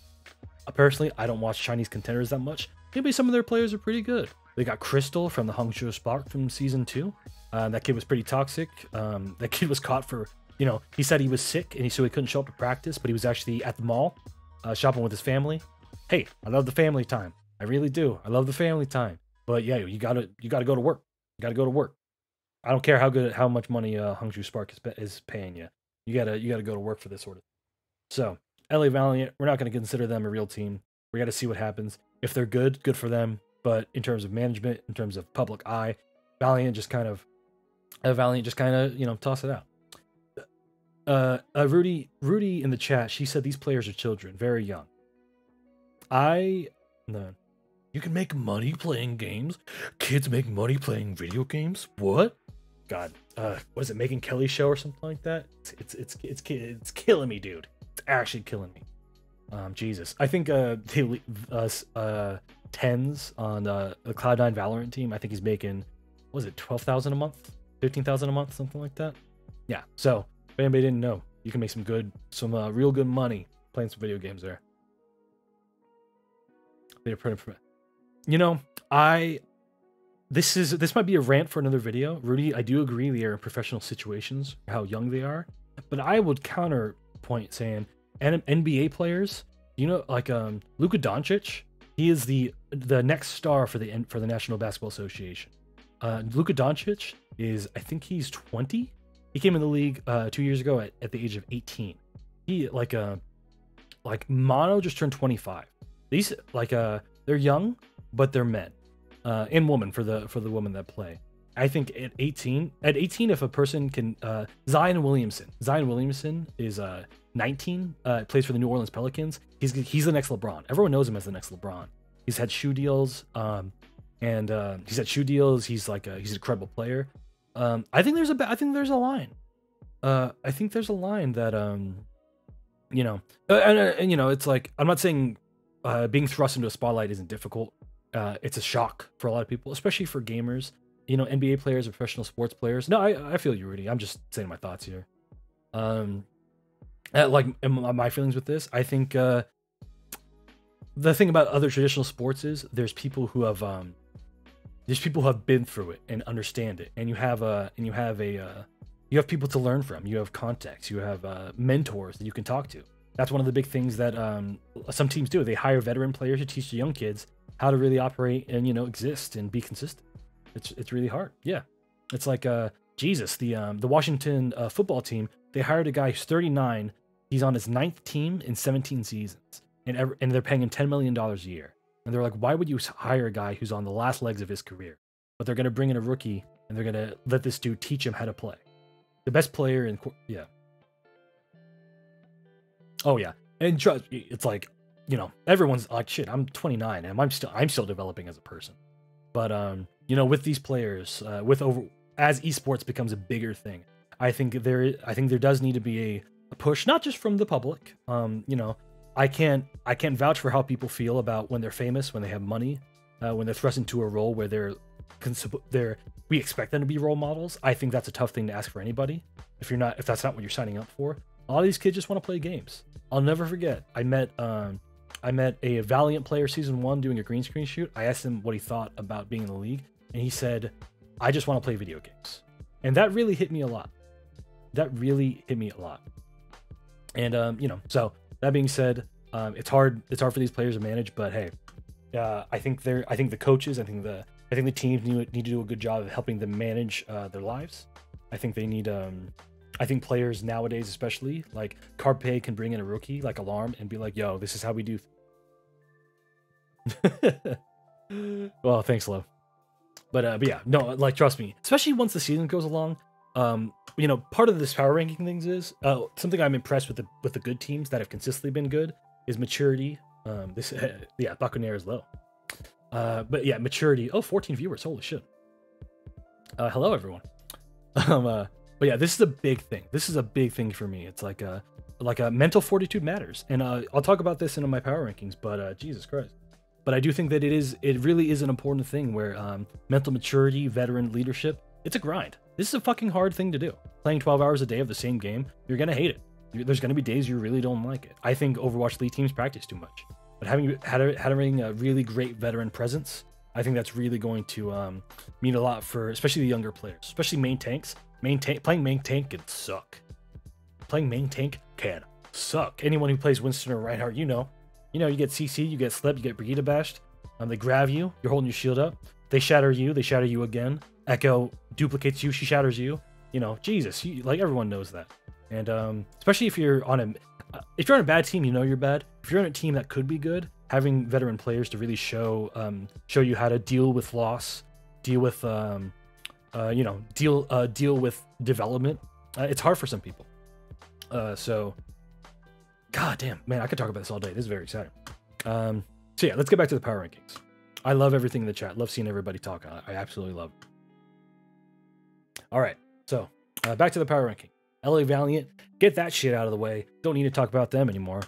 Personally, I don't watch Chinese contenders that much. Maybe some of their players are pretty good. They got Crystal from the Shu Spark from Season 2. That kid was pretty toxic. That kid was caught for, you know, he said he was sick and so he couldn't show up to practice, but he was actually at the mall shopping with his family. Hey, I love the family time. I really do. I love the family time. But yeah, you gotta go to work. You gotta go to work. I don't care how much money Shu Spark is paying you. You gotta go to work for this sort of thing. So LA Valiant, we're not gonna consider them a real team. We gotta see what happens. If they're good, good for them. But in terms of management, in terms of public eye, Valiant just kind of you know, toss it out. Rudy in the chat, she said these players are children, very young. No. You can make money playing games. Kids make money playing video games. What? God, what is it? Making Kelly show or something like that? It's killing me, dude. It's actually killing me. Jesus, I think tens on the Cloud9 Valorant team. I think he's making, what was it, 12,000 a month, 15,000 a month, something like that. Yeah. So if anybody didn't know, you can make some real good money playing some video games there. You know, this might be a rant for another video. Rudy, I do agree they are in professional situations, how young they are, but I would counterpoint saying NBA players, you know, like Luka Doncic, he is the next star for the National Basketball Association. Luka Doncic is, I think he's 20. He came in the league 2 years ago at the age of 18. He like Mono just turned 25. These they're young, but they're men and women for the women that play. I think at 18, if a person can, Zion Williamson is 19, plays for the New Orleans Pelicans. He's the next LeBron. Everyone knows him as the next LeBron. He's had shoe deals, and he's had shoe deals. He's he's an incredible player. I think there's a line. I think there's a line that you know, and you know, it's like, I'm not saying being thrust into a spotlight isn't difficult. It's a shock for a lot of people, especially for gamers. You know, NBA players or professional sports players. No, I feel you, Rudy. I'm just saying my thoughts here. Like my feelings with this, I think the thing about other traditional sports is there's people who have been through it and understand it, and you have people to learn from. You have contacts. You have mentors that you can talk to. That's one of the big things that some teams do. They hire veteran players to teach the young kids how to really operate and, you know, exist and be consistent. It's really hard. Yeah. It's like Jesus, the Washington football team, they hired a guy who's 39. He's on his 9th team in 17 seasons. And they're paying him $10 million a year. And they're like, why would you hire a guy who's on the last legs of his career? But they're going to bring in a rookie and they're going to let this dude teach him how to play. The best player in, yeah. Oh yeah. And trust, it's like, you know, everyone's like, shit, I'm 29 and I'm still developing as a person. But you know, with these players, with as esports becomes a bigger thing, I think there does need to be a push, not just from the public. You know, I can't vouch for how people feel about when they're famous, when they have money, when they're thrust into a role where we expect them to be role models. I think that's a tough thing to ask for anybody if that's not what you're signing up for. A lot of these kids just want to play games. I'll never forget. I met a Valiant player season 1 doing a green screen shoot. I asked him what he thought about being in the league, and he said, "I just want to play video games." And that really hit me a lot. And you know, so that being said, it's hard for these players to manage, but hey, I think the coaches, I think the teams need to do a good job of helping them manage their lives. I think they need I think players nowadays, especially like Carpe, can bring in a rookie like Alarm and be like, "Yo, this is how we do." Well, thanks, Lo. But yeah, no, like, trust me, especially once the season goes along. You know, part of this power ranking things is something I'm impressed with the good teams that have consistently been good is maturity. Yeah, Buccaneer is low. But yeah, maturity. Oh, 14 viewers. Holy shit. Hello, everyone. But yeah, this is a big thing. This is a big thing for me. It's like a mental fortitude matters. And I'll talk about this in my power rankings, but Jesus Christ. But I do think that it really is an important thing where mental maturity, veteran leadership, it's a grind. This is a fucking hard thing to do. Playing 12 hours a day of the same game, you're going to hate it. There's going to be days you really don't like it. I think Overwatch League teams practice too much. But having a really great veteran presence, I think that's really going to mean a lot for especially the younger players, especially main tanks. Playing main tank can suck. Playing main tank can suck. Anyone who plays Winston or Reinhardt, you know, you get CC, you get slept, you get Brigitte bashed. They grab you, you're holding your shield up. They shatter you again. Echo duplicates you, she shatters you. You know, Jesus, like everyone knows that. And especially if you're on a bad team, you know you're bad. If you're on a team that could be good, having veteran players to really show you how to deal with loss, deal with deal with development. It's hard for some people. So, god damn, man, I could talk about this all day. This is very exciting. So yeah, let's get back to the power rankings. I love everything in the chat. Love seeing everybody talk. I absolutely love it. All right, so back to the power ranking. LA Valiant, get that shit out of the way. Don't need to talk about them anymore.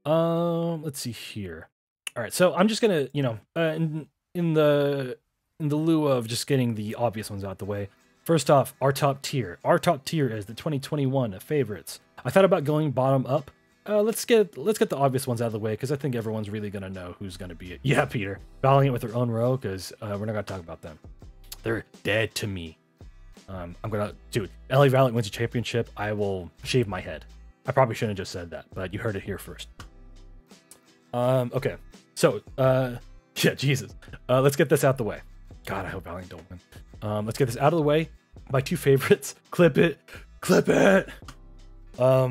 Let's see here. All right, so I'm just gonna, in the lieu of just getting the obvious ones out the way. First off, our top tier. Our top tier is the 2021 favorites. I thought about going bottom up. Let's get the obvious ones out of the way because I think everyone's really gonna know who's gonna be it. Yeah, Peter. Valiant with their own row because we're not gonna talk about them. They're dead to me. Dude, LA Valiant wins a championship, I will shave my head. I probably shouldn't have just said that, but you heard it here first. Okay, so, yeah, Jesus. Let's get this out the way. God, I hope Valiant don't win. Let's get this out of the way. My two favorites. Clip it. All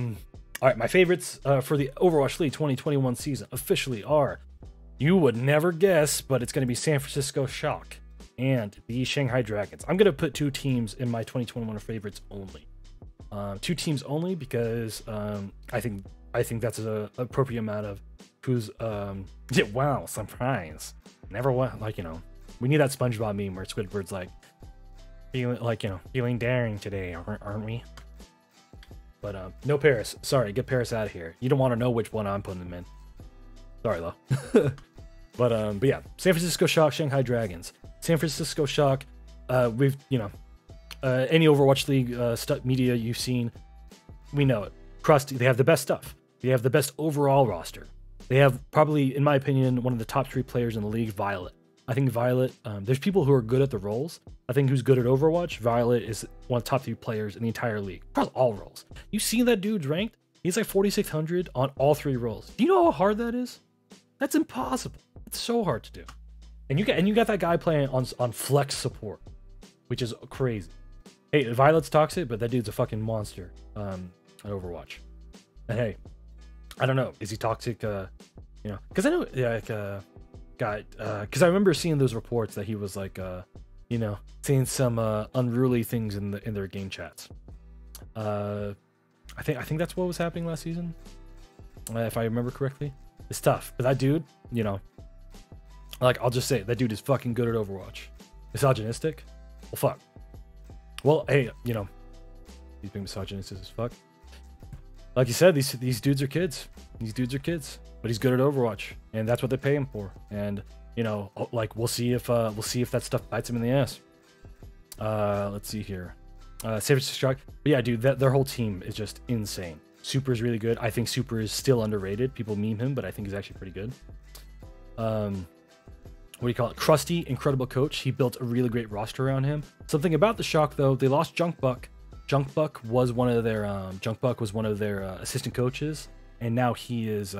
right, my favorites for the Overwatch League 2021 season officially are, you would never guess, but it's going to be San Francisco Shock and the Shanghai Dragons. I'm going to put two teams in my 2021 favorites only. Two teams only because I think that's an appropriate amount of who's yeah, wow, surprise. Never want, like, we need that SpongeBob meme where Squidward's like feeling daring today, aren't we? But no Paris. Sorry, get Paris out of here. You don't want to know which one I'm putting them in. Sorry, though. But yeah, San Francisco Shock, Shanghai Dragons. San Francisco Shock, we've, any Overwatch League media you've seen, we know it. They have the best stuff. They have the best overall roster. They have probably, in my opinion, one of the top 3 players in the league, Violet. I think Violet, there's people who are good at the roles. I think who's good at Overwatch, Violet is one of the top 3 players in the entire league. Across all roles. You see that dude's ranked? He's like 4,600 on all 3 roles. Do you know how hard that is? That's impossible. It's so hard to do. And you got that guy playing on flex support, which is crazy. Hey, Violet's toxic, but that dude's a fucking monster on Overwatch. And hey, I don't know, is he toxic? Because I know, because I remember seeing those reports that he was like, saying some unruly things in their game chats. I think that's what was happening last season, if I remember correctly. It's tough, but that dude, like, I'll just say that dude is fucking good at Overwatch. Misogynistic? Well, fuck. Well, hey, you know, he's being misogynist as fuck. Like you said, these dudes are kids. These dudes are kids, but he's good at Overwatch, and that's what they pay him for. And you know, like we'll see if that stuff bites him in the ass. Let's see here. Save Destruct. But yeah, dude, their whole team is just insane. Super is really good. I think Super is still underrated. People meme him, but I think he's actually pretty good. What do you call it? Krusty, incredible coach. He built a really great roster around him. Something about the Shock though, they lost Junkbuck. Junkbuck was one of their assistant coaches, and now he is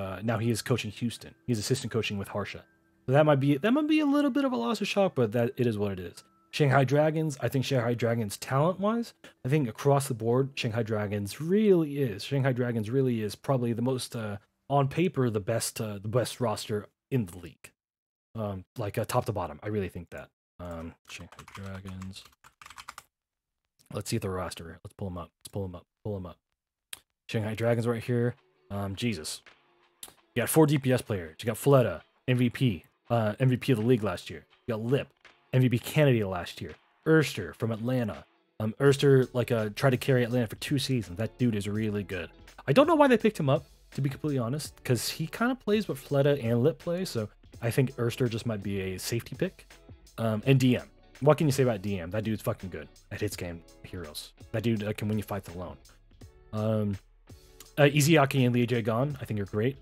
coaching Houston. He's assistant coaching with Harsha. So that might be a little bit of a loss of Shock, but that it is what it is. Shanghai Dragons, I think Shanghai Dragons talent-wise, I think across the board, Shanghai Dragons really is probably the most on paper the best roster in the league. Top to bottom. I really think that. Shanghai Dragons. Let's see if the roster. Let's pull them up. Shanghai Dragons right here. Jesus. You got 4 DPS players. You got Fleta, MVP. MVP of the league last year. You got Lip, MVP candidate last year. Erster from Atlanta. Erster tried to carry Atlanta for 2 seasons. That dude is really good. I don't know why they picked him up, to be completely honest, because he kind of plays what Fleta and Lip play, so I think Erster just might be a safety pick. And DM. What can you say about DM? That dude's fucking good at hits game heroes. That dude can win you fights alone. Izayaki and Lee Jae Gon, I think are great.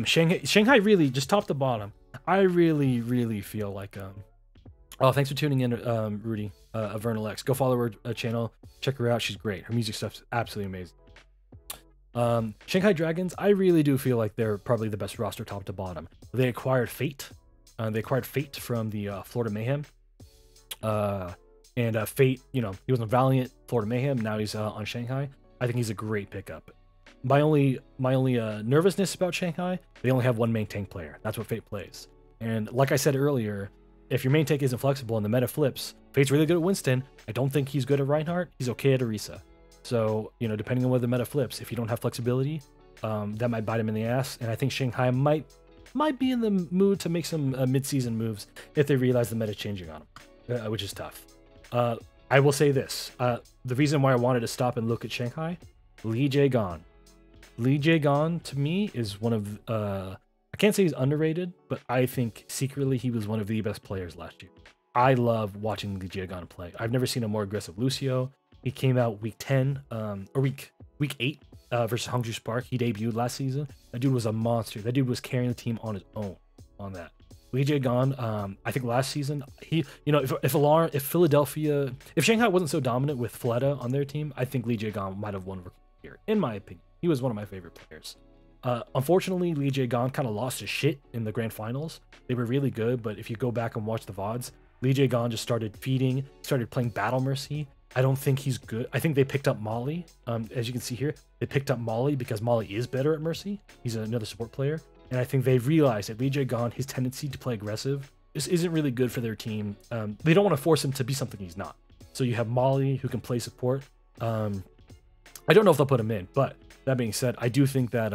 Shanghai really, just top to bottom, I really feel like oh, thanks for tuning in, Rudy, Vernal X. Go follow her channel, check her out. She's great. Her music stuff's absolutely amazing. Shanghai Dragons, I really do feel like they're probably the best roster top to bottom. They acquired Fate. They acquired Fate from the Florida Mayhem. Fate, you know, he was on Valiant, Florida Mayhem. Now he's on Shanghai. I think he's a great pickup. My only nervousness about Shanghai, they only have one main tank player. That's what Fate plays. And like I said earlier, if your main tank isn't flexible and the meta flips, Fate's really good at Winston. I don't think he's good at Reinhardt. He's okay at Orisa. So, you know, depending on whether the meta flips, if you don't have flexibility, that might bite him in the ass. And I think Shanghai might be in the mood to make some mid-season moves if they realize the meta changing on them, which is tough. I will say this. The reason why I wanted to stop and look at Shanghai, Lee Jae Gon. Lee Jae Gon, to me, is one of... I can't say he's underrated, but I think secretly he was one of the best players last year. I love watching Lee Jae Gon play. I've never seen a more aggressive Lucio. He came out week 10, or week 8 versus Shu Spark. He debuted last season. That dude was a monster. That dude was carrying the team on his own on that. Lee Jae Gon, I think last season, he, you know, if Shanghai wasn't so dominant with Fleta on their team, I think Lee Jae Gon might have won Rookie of the Year, in my opinion. He was one of my favorite players. Unfortunately, Lee Jae Gon kind of lost his shit in the grand finals. They were really good, but if you go back and watch the VODs, Lee Jae Gon just started feeding, started playing Battle Mercy. I don't think he's good. I think they picked up Molly. As you can see here, they picked up Molly because Molly is better at Mercy. He's another support player. And I think they've realized that Lee Jae Gon, his tendency to play aggressive, just isn't really good for their team. They don't want to force him to be something he's not. So you have Molly who can play support. I don't know if they'll put him in, but that being said, I do think that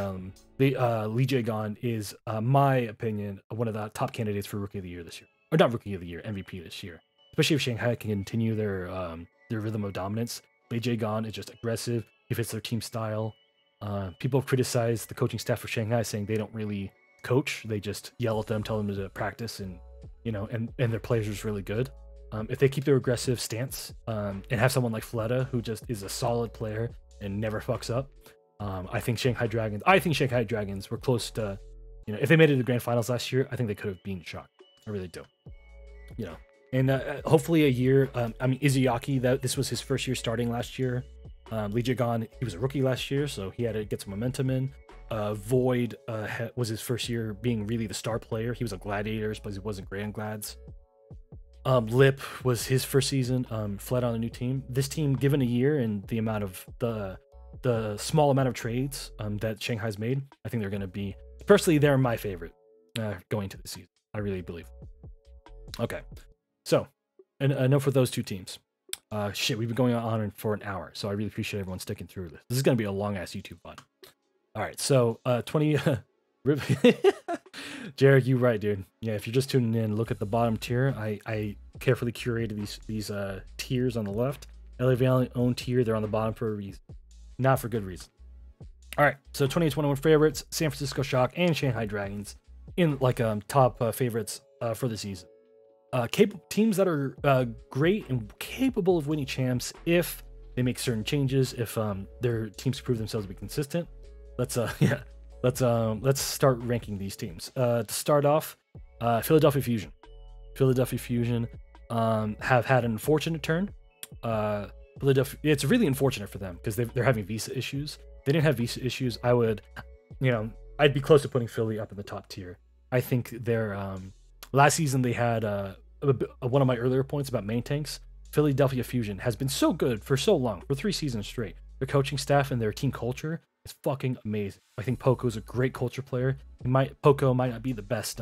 Lee Jae Gon is, my opinion, one of the top candidates for Rookie of the Year this year. Or not Rookie of the Year, MVP this year. Especially if Shanghai can continue their rhythm of dominance. Lee Jae Gon is just aggressive. He fits their team style. People have criticized the coaching staff for Shanghai, saying they don't really coach. They just yell at them, tell them to practice, and you know, and their players are just really good. If they keep their aggressive stance and have someone like Fleta, who just is a solid player and never fucks up, I think Shanghai Dragons were close to, you know, if they made it to the grand finals last year, I think they could have been shocked. I really do. You know, and hopefully a year. I mean, Izayaki, this was his first year starting last year. Lee Jae Gon, he was a rookie last year, so he had to get some momentum in. Void was his first year being really the star player. He was a Gladiators, but he wasn't Grand Glads. Lip was his first season, fled on a new team. This team, given a year and the amount of the small amount of trades that Shanghai's made, I think they're going to be, personally, they're my favorite going to the season. I really believe. Okay, so enough with those two teams. Shit, we've been going on for an hour, so I really appreciate everyone sticking through this. This is going to be a long-ass YouTube VOD. All right, so 20... Jared, you right, dude. Yeah, if you're just tuning in, look at the bottom tier. I carefully curated these tiers on the left. LA Valiant own tier. They're on the bottom for a reason, not for good reason. All right, so 2021 favorites: San Francisco Shock and Shanghai Dragons in like top favorites for the season. Teams that are great and capable of winning champs if they make certain changes, if their teams prove themselves to be consistent. Let's let's start ranking these teams. To start off, Philadelphia Fusion. Philadelphia Fusion have had an unfortunate turn. Philadelphia, it's really unfortunate for them because they're having visa issues. If they didn't have visa issues, I would, I'd be close to putting Philly up in the top tier. I think they're last season they had one of my earlier points about main tanks. Philadelphia Fusion has been so good for so long, for 3 seasons straight. Their coaching staff and their team culture is fucking amazing. I think Poco's a great culture player. Poco might not be the best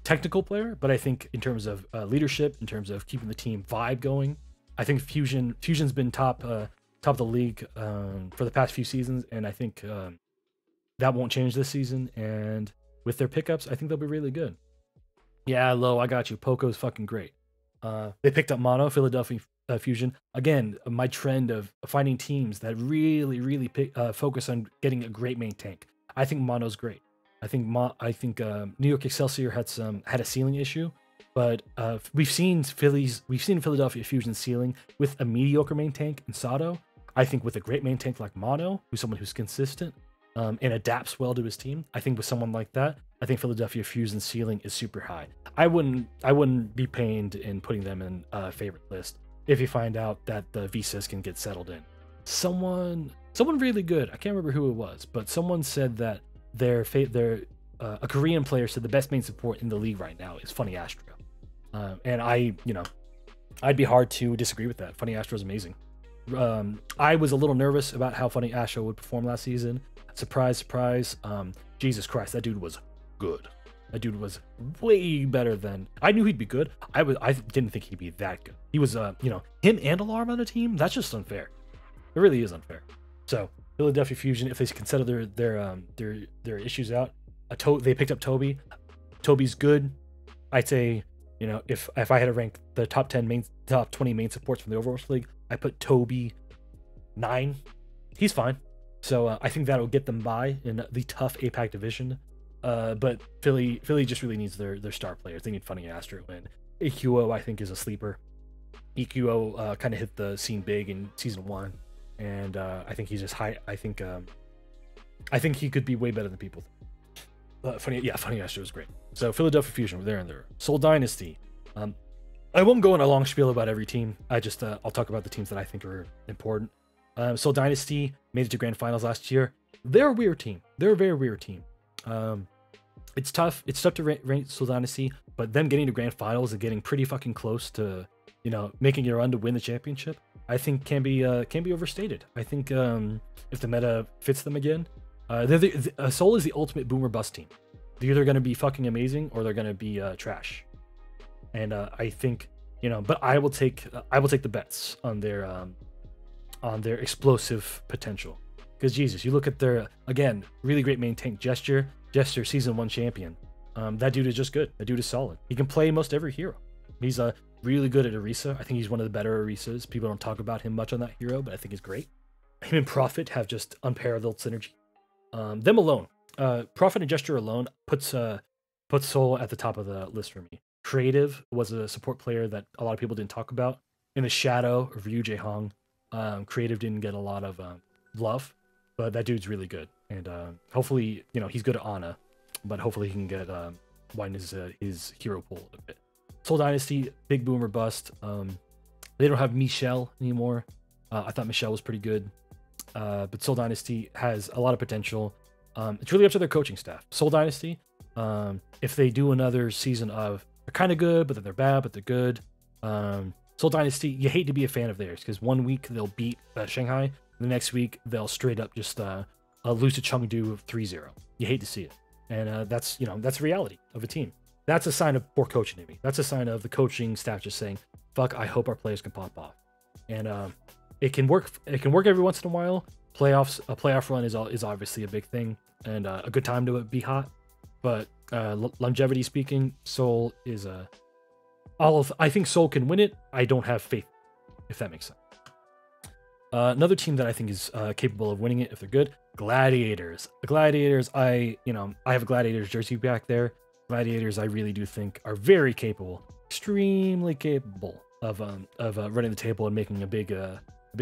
technical player, but I think in terms of leadership, in terms of keeping the team vibe going, I think Fusion's been top of the league for the past few seasons, and I think that won't change this season. And with their pickups, I think they'll be really good. Yeah, Lo, I got you. Poco's fucking great. They picked up Mono, Philadelphia Fusion. Again, my trend of finding teams that really focus on getting a great main tank. I think Mono's great. I think New York Excelsior had a ceiling issue, but we've seen Philadelphia Fusion ceiling with a mediocre main tank in Sato. I think with a great main tank like Mono, who's someone who's consistent and adapts well to his team, I think with someone like that, I think Philadelphia Fusion's ceiling is super high. I wouldn't be pained in putting them in a favorite list if you find out that the visas can get settled in. Someone really good, I can't remember who it was, but someone said that a Korean player said the best main support in the league right now is Funny Astro. And I'd be hard to disagree with that. Funny Astro is amazing. I was a little nervous about how Funny Astro would perform last season. Surprise, surprise. Jesus Christ, that dude was good. That dude was way better than I knew he'd be good. I didn't think he'd be that good. He was, him and Alarm on the team. That's just unfair. It really is unfair. So Philadelphia Fusion, if they can settle their issues out, they picked up Toby. Toby's good. I'd say, if I had to rank the top 20 main supports from the Overwatch League, I put Toby 9. He's fine. So I think that'll get them by in the tough APAC division. But Philly just really needs their star players. They need Funny Astro, and EQO I think is a sleeper. EQO kind of hit the scene big in season 1, and I think he's just high. I think he could be way better than people think. Funny Astro is great. So Philadelphia Fusion, we're there and there. Seoul Dynasty. I won't go in a long spiel about every team. I'll talk about the teams that I think are important. Seoul Dynasty made it to grand finals last year. They're a weird team. They're a very weird team. It's tough. It's tough to rank Seoul Dynasty, but them getting to grand finals and getting pretty fucking close to, making your run to win the championship, I think can be overstated. I think if the meta fits them again, Seoul is the ultimate boomer bust team. They're either going to be fucking amazing or they're going to be trash. And I think, but I will take the bets on their explosive potential. Because Jesus, you look at their, again, really great main tank Gesture season 1 champion. That dude is just good. That dude is solid. He can play most every hero. He's really good at Orisa. I think he's one of the better Orisas. People don't talk about him much on that hero, but I think he's great. Him and Prophet have just unparalleled synergy. Them alone, Prophet and Gesture alone puts Seoul at the top of the list for me. Creative was a support player that a lot of people didn't talk about. In the shadow of Ryu Jae-hong, Creative didn't get a lot of love, but that dude's really good. And hopefully, he's good at Ana, but hopefully he can get widen his hero pool a bit. Seoul Dynasty, big boomer bust. They don't have Michelle anymore. I thought Michelle was pretty good, but Seoul Dynasty has a lot of potential. It's really up to their coaching staff. Seoul Dynasty, if they do another season of they're kind of good, but then they're bad, but they're good. Seoul Dynasty, you hate to be a fan of theirs because 1 week they'll beat Shanghai, the next week they'll straight up just lose to Chengdu 3-0. You hate to see it, and that's reality of a team. That's a sign of poor coaching to me. That's a sign of the coaching staff just saying, "Fuck, I hope our players can pop off," and it can work. It can work every once in a while. A playoff run is obviously a big thing and a good time to be hot, but longevity speaking, Seoul is I think Seoul can win it. I don't have faith, if that makes sense. Another team that I think is capable of winning it if they're good, Gladiators. The Gladiators, I have a Gladiators jersey back there. Gladiators, I really do think are very capable, extremely capable of running the table and making a big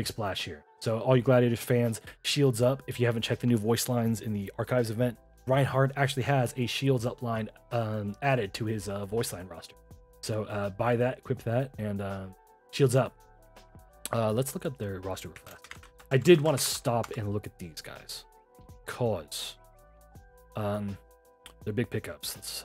splash here. So all you Gladiators fans, shields up. If you haven't checked the new voice lines in the Archives event, Reinhardt actually has a shields up line added to his voice line roster. So buy that, equip that, and shields up. Let's look at their roster real fast. I did want to stop and look at these guys, cause they're big pickups. Let's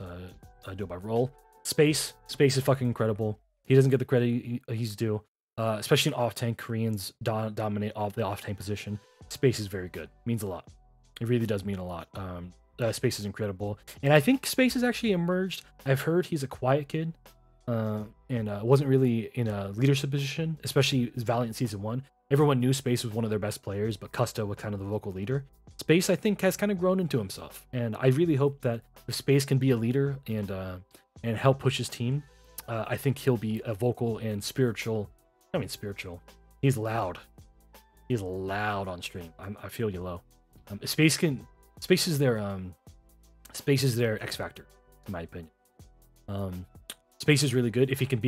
do it by roll. Space is fucking incredible. He doesn't get the credit he's due, especially in off-tank. Koreans dominate the off-tank position. Space is very good. Means a lot. It really does mean a lot. Space is incredible, and I think Space has actually emerged. I've heard he's a quiet kid, and wasn't really in a leadership position, especially Valiant Season 1. Everyone knew Space was one of their best players, but Custa was kind of the vocal leader. Space, I think, has kind of grown into himself, and I really hope that if Space can be a leader and help push his team, I think he'll be a vocal and spiritual. I mean, spiritual. He's loud. He's loud on stream. I feel you low. Space is their X factor, in my opinion. Space is really good. If he can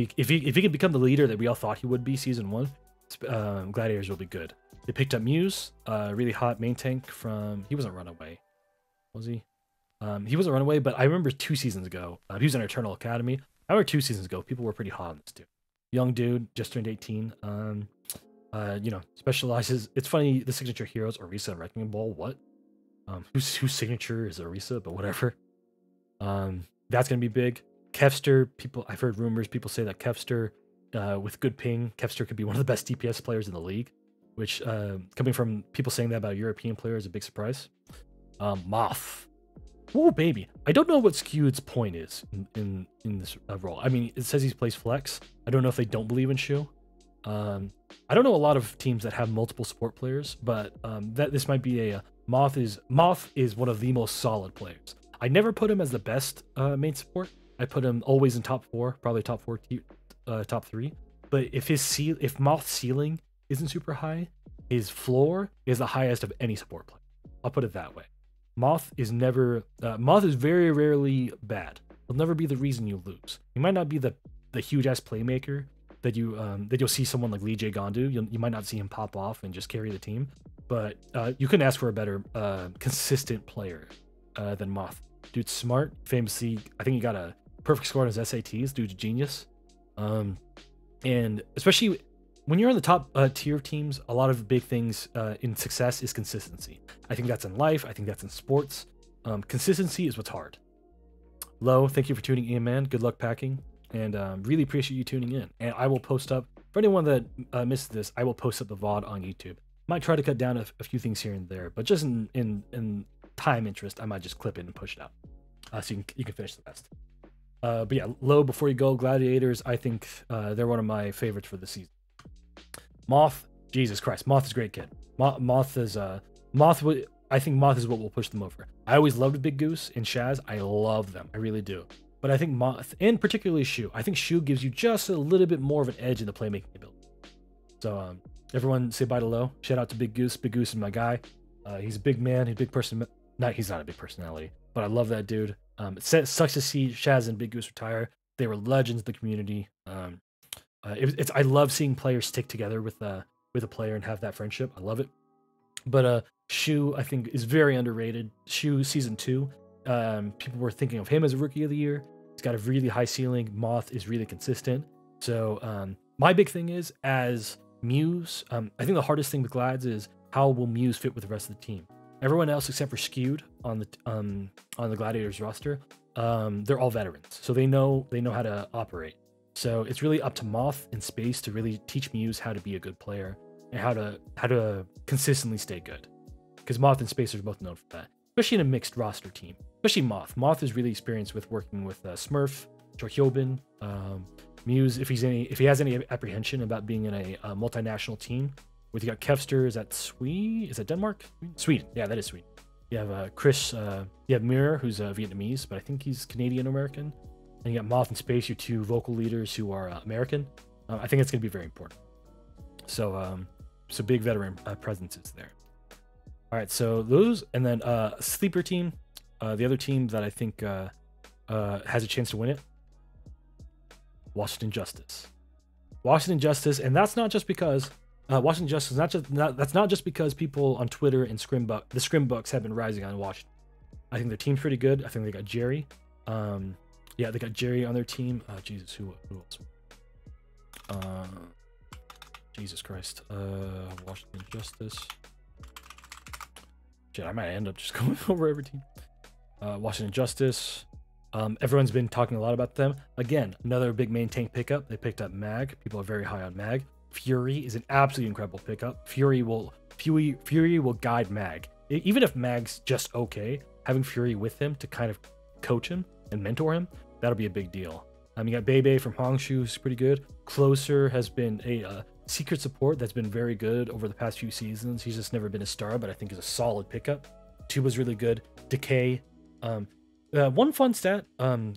become the leader that we all thought he would be season 1, Gladiators will be good. They picked up Muse, really hot main tank from. He wasn't Runaway, was he? He wasn't Runaway, but I remember 2 seasons ago. He was in Eternal Academy. I remember 2 seasons ago, people were pretty hot on this dude. Young dude, just turned 18. Specializes. It's funny. The signature heroes, Orisa and Wrecking Ball. What? Whose signature is Orisa? But whatever. That's gonna be big. Kevster, I've heard rumors. People say that Kevster, with good ping, Kevster could be one of the best DPS players in the league. Which, coming from people saying that about a European player, is a big surprise. Moth. Oh baby, I don't know what Skewed's point is in this role. I mean, it says he plays flex. I don't know if they don't believe in Shu. I don't know a lot of teams that have multiple support players, but this might be a Moth is one of the most solid players. I never put him as the best main support. I put him always in top 4, probably top 4, top 3. But if Moth's ceiling isn't super high, his floor is the highest of any support player. I'll put it that way. Moth is very rarely bad. He'll never be the reason you lose. He might not be the huge ass playmaker that you'll see someone like Lee J Gondu. You might not see him pop off and just carry the team, but you couldn't ask for a better consistent player than Moth. Dude's smart. Famously, I think he got a perfect score on his SATs. Dude's a genius. And especially when you're on the top tier of teams, a lot of big things in success is consistency. I think that's in life. I think that's in sports. Consistency is what's hard. Low, thank you for tuning in, man. Good luck packing, and really appreciate you tuning in. And I will post up, for anyone that missed this, I will post up the VOD on YouTube. Might try to cut down a few things here and there, but just in time interest, I might just clip it and push it out, so you can finish the rest. But yeah, Low, before you go, Gladiators, I think they're one of my favorites for the season. Moth, Jesus Christ, Moth is a great kid. I think Moth is what will push them over. I always loved Big Goose and Shaz. I love them, I really do. But I think Moth, and particularly Shu, I think Shu gives you just a little bit more of an edge in the playmaking ability. So everyone say bye to Low. Shout out to Big Goose. Big Goose is my guy. He's a big man. He's a big person. He's not a big personality, but I love that dude. It sucks to see Shaz and Big Goose retire. They were legends of the community. I love seeing players stick together with a player and have that friendship. I love it. But Shu, I think, is very underrated. Shu season 2, people were thinking of him as a rookie of the year. He's got a really high ceiling. Moth is really consistent. So my big thing is, as Muse, I think the hardest thing with Glads is how will Muse fit with the rest of the team. Everyone else except for Skewed on the Gladiators roster, they're all veterans, so they know how to operate. So it's really up to Moth and Space to really teach Muse how to be a good player and how to consistently stay good. Because Moth and Space are both known for that, especially in a mixed roster team. Especially Moth. Moth is really experienced with working with Smurf, Jorhyobin, Muse. If he has any apprehension about being in a multinational team, with you got Kevster, is that Denmark? Sweden. Yeah, that is Sweden. You have Chris, you have Mirror, who's Vietnamese, but I think he's Canadian American. And you got Moth and Space, your 2 vocal leaders who are American. I think it's going to be very important. So big veteran presences there. All right, so those, and then sleeper team, the other team that I think has a chance to win it, Washington Justice. Washington Justice, and that's not just because Washington Justice. That's not just because people on Twitter and the Scrimbucks have been rising on Washington. I think their team's pretty good. I think they got Jerry. Yeah, they got Jerry on their team. Jesus, who else? Jesus Christ. Washington Justice. Shit, I might end up just going over every team. Washington Justice. Everyone's been talking a lot about them. Again, another big main tank pickup. They picked up Mag. People are very high on Mag. Fury is an absolutely incredible pickup. Fury will guide Mag. Even if Mag's just okay, having Fury with him to kind of coach him and mentor him, that'll be a big deal. You got Bebe from Hongshu, who's pretty good. Closer has been a secret support that's been very good over the past few seasons. He's just never been a star, but I think is a solid pickup. Tuba's really good. Decay. One fun stat,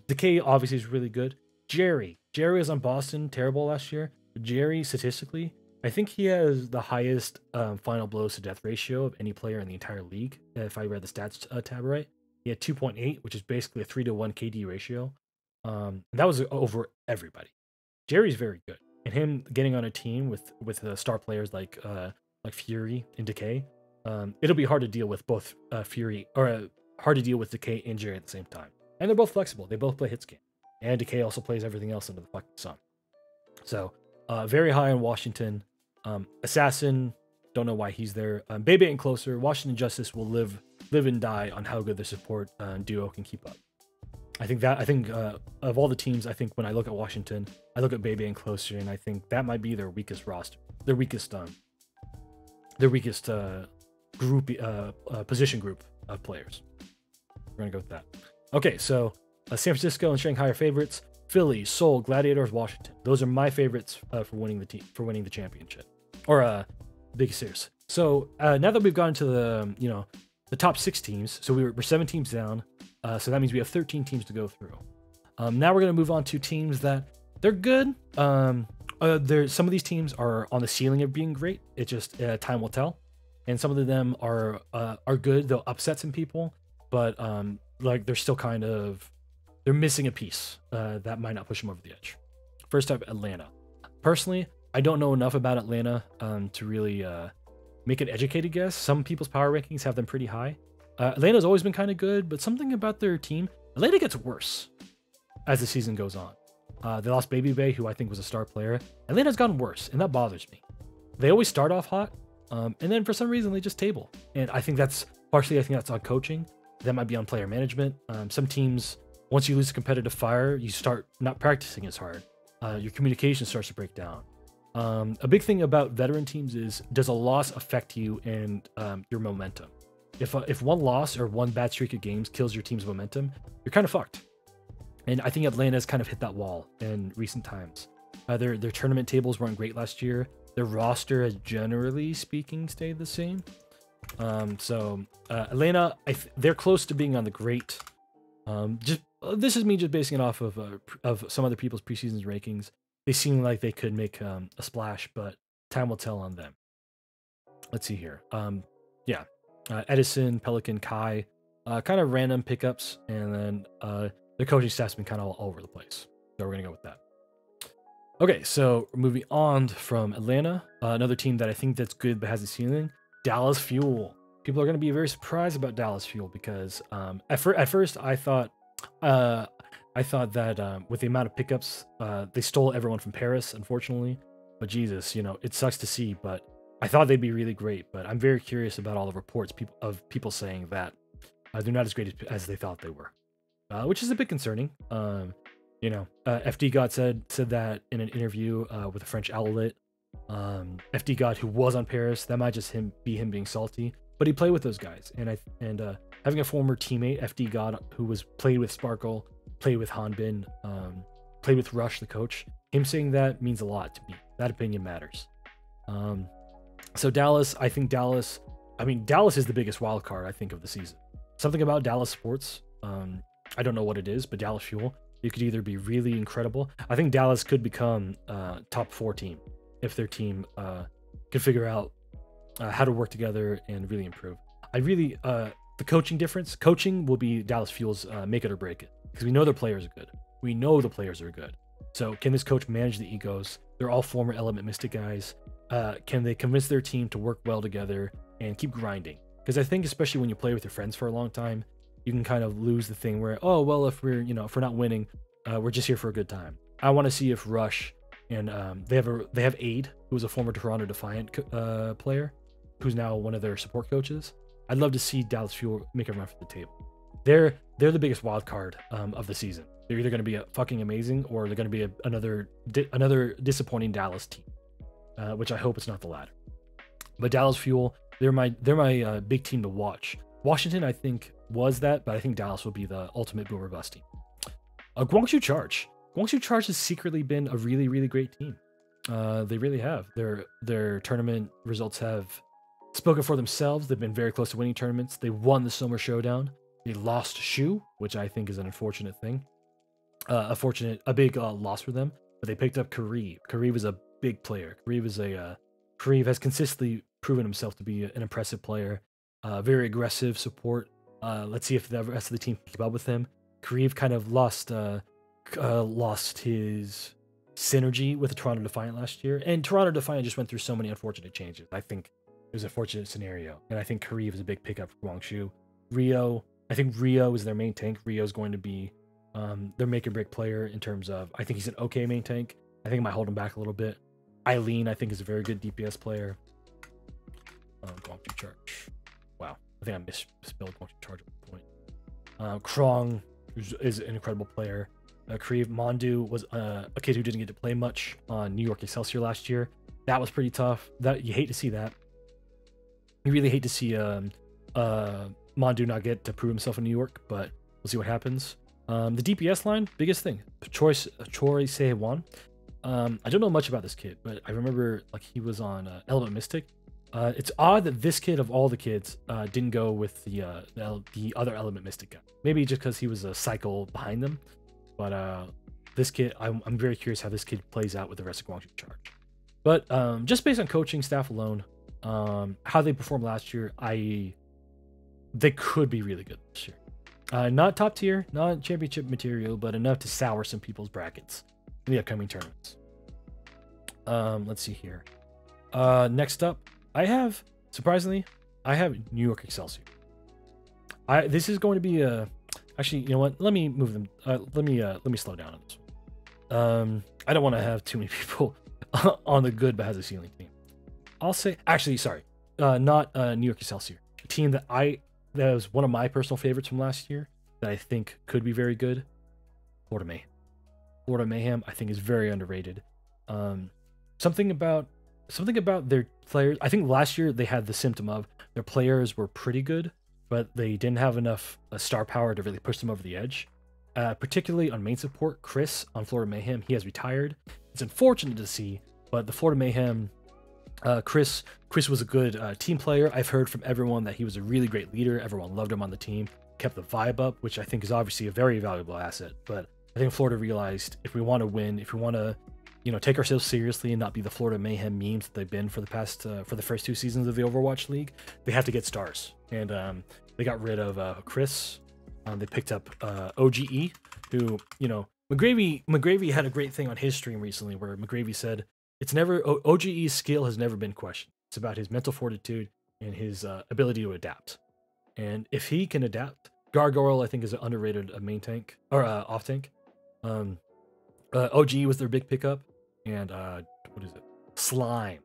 Decay obviously is really good. Jerry was on Boston, terrible last year. Jerry, statistically, I think he has the highest final blows to death ratio of any player in the entire league. If I read the stats tab right, he had 2.8, which is basically a 3-to-1 KD ratio. And that was over everybody. Jerry's very good, and him getting on a team with star players like Fury and Decay, it'll be hard to deal with both Fury or hard to deal with Decay and Jerry at the same time. And they're both flexible. They both play hit scan, and Decay also plays everything else under the fucking sun. So very high on Washington. Assassin, don't know why he's there. Bebe and Closer. Washington Justice will live and die on how good the support duo can keep up. I think of all the teams, I think when I look at Washington, I look at Bebe and Closer, and I think that might be their weakest roster, their weakest group, position group of players. We're gonna go with that. Okay, so San Francisco and Shanghai are favorites. Philly, Seoul, Gladiators, Washington. Those are my favorites for winning the championship or Big Series. So now that we've gotten to the top 6 teams, so we're 7 teams down. So that means we have 13 teams to go through. Now we're going to move on to teams that they're good. Some of these teams are on the ceiling of being great. It just time will tell. And some of them are good. They'll upset some people, but like they're still they're missing a piece that might not push them over the edge. First up, Atlanta. Personally, I don't know enough about Atlanta to really make an educated guess. Some people's power rankings have them pretty high. Atlanta's always been kind of good, but something about their team, Atlanta gets worse as the season goes on. They lost Baby Bay, who I think was a star player. Atlanta's gotten worse, and that bothers me. They always start off hot, and then for some reason they just table. And I think that's on coaching. That might be on player management. Some teams, once you lose competitive fire, you start not practicing as hard. Your communication starts to break down. A big thing about veteran teams is, does a loss affect you and your momentum? If one loss or one bad streak of games kills your team's momentum, you're kind of fucked. And I think Atlanta's kind of hit that wall in recent times. Their tournament tables weren't great last year. Their roster has, generally speaking, stayed the same. So Atlanta, they're close to being on the great. This is me just basing it off of some other people's preseason rankings. They seem like they could make a splash, but time will tell on them. Let's see here. Yeah. Edison, Pelican, Kai, kind of random pickups, and then the coaching staff's been kind of all over the place. So we're going to go with that. Okay, so moving on from Atlanta, another team that I think that's good but has a ceiling, Dallas Fuel. People are going to be very surprised about Dallas Fuel because at first I thought that with the amount of pickups, they stole everyone from Paris, unfortunately. But Jesus, it sucks to see, but I thought they'd be really great, but I'm very curious about all the reports of people saying that they're not as great as they thought they were, which is a bit concerning. FD God said that in an interview with a French outlet. FD God, who was on Paris, that might just be him being salty, but he played with those guys, and having a former teammate, FD God, who played with Sparkle, played with Hanbin, played with Rush, the coach, him saying that means a lot to me. That opinion matters. So Dallas, I think Dallas is the biggest wild card, I think, of the season. Something about Dallas sports, I don't know what it is, but Dallas Fuel, you could either be really incredible. I think Dallas could become top 4 team if their team could figure out how to work together and really improve. I really the coaching difference. Coaching will be Dallas Fuel's make it or break it, because we know their players are good. We know the players are good. So can this coach manage the egos? They're all former Element Mystic guys. Can they convince their team to work well together and keep grinding? Because I think especially when you play with your friends for a long time, you can kind of lose the thing where, oh well, if we're not winning, we're just here for a good time. I want to see if Rush and they have Aid, who was a former Toronto Defiant player, who's now one of their support coaches. I'd love to see Dallas Fuel make a run for the table. They're the biggest wild card of the season. They're either going to be fucking amazing, or they're going to be another disappointing Dallas team, which I hope it's not the latter. But Dallas Fuel, they're my big team to watch. Washington, I think, was that, but I think Dallas will be the ultimate boom or bust team. Guangzhou Charge. Guangzhou Charge has secretly been a really, really great team. They really have. Their tournament results have spoken for themselves. They've been very close to winning tournaments. They won the Summer Showdown. They lost Shu, which I think is an unfortunate thing. A big loss for them. But they picked up Kareev. Kareev was a big player. Kareev has consistently proven himself to be an impressive player. Very aggressive support. Let's see if the rest of the team can keep up with him. Kareev kind of lost his synergy with the Toronto Defiant last year, and Toronto Defiant just went through so many unfortunate changes. I think it was a fortunate scenario, and I think Kareev is a big pickup for Guangzhou. Rio, I think Rio is their main tank. Rio is going to be their make or break player in terms of, I think he's an okay main tank. I think it might hold him back a little bit. Eileen, I think, is a very good DPS player. Guangzhou Charge. Wow, I think I misspelled Guangzhou Charge at one point. Krong is an incredible player. Kareev Mondu was a kid who didn't get to play much on New York Excelsior last year. That was pretty tough. That you hate to see that. You really hate to see Mondu not get to prove himself in New York, but we'll see what happens. The DPS line, biggest thing. Choi Sehwan. I don't know much about this kid, but I remember like he was on Element Mystic. It's odd that this kid of all the kids didn't go with the other Element Mystic guy. Maybe just because he was a cycle behind them. But this kid, I'm very curious how this kid plays out with the rest of Guangzhou Charge. But just based on coaching staff alone, how they performed last year, they could be really good this year. Not top tier, not championship material, but enough to sour some people's brackets in the upcoming tournaments. Let's see here. Next up, surprisingly, I have New York Excelsior. This is going to be a... Actually, you know what? Let me move them. Let me slow down on this one. I don't want to have too many people on the good but has a ceiling team. I'll say, actually, sorry, not New York Excelsior. A team that was one of my personal favorites from last year that I think could be very good. Florida Mayhem. Florida Mayhem, I think, is very underrated. Something about their players. I think last year they had the symptom of their players were pretty good, but they didn't have enough star power to really push them over the edge. Particularly on main support, Chris on Florida Mayhem, he has retired. It's unfortunate to see, but the Florida Mayhem, Chris was a good team player. I've heard from everyone that he was a really great leader. Everyone loved him on the team, kept the vibe up, which I think is obviously a very valuable asset. But I think Florida realized if we want to win, if we want to, take ourselves seriously and not be the Florida Mayhem memes that they've been for the first 2 seasons of the Overwatch League, they have to get stars. And they got rid of Chris. They picked up OGE, who, McGravy had a great thing on his stream recently where McGravy said, OGE's skill has never been questioned. It's about his mental fortitude and his ability to adapt. And if he can adapt, Gargoyle, I think, is an underrated main tank, or off tank. OGE was their big pickup. And what is it? Slime.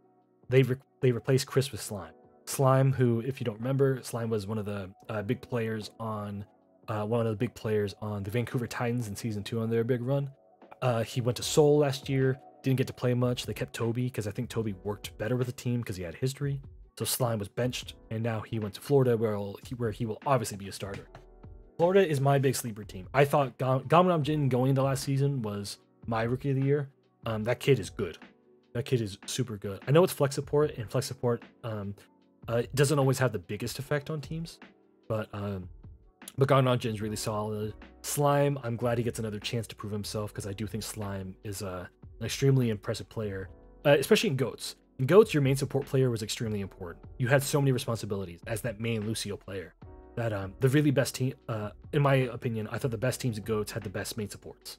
They replaced Chris with Slime. Slime, who, if you don't remember, Slime was one of the big players on the Vancouver Titans in season 2 on their big run. He went to Seoul last year, didn't get to play much. They kept Toby because I think Toby worked better with the team because he had history. So Slime was benched, and now he went to Florida where he will obviously be a starter. Florida is my big sleeper team. I thought Gamram Jin going into last season was my rookie of the year. That kid is good. That kid is super good. I know it's flex support, and flex support doesn't always have the biggest effect on teams, but Gamram Jin is really solid. Slime, I'm glad he gets another chance to prove himself because I do think Slime is an extremely impressive player, especially in GOATs. In GOATS, your main support player was extremely important. You had so many responsibilities as that main Lucio player that the really best team, in my opinion, I thought the best teams in GOATS had the best main supports.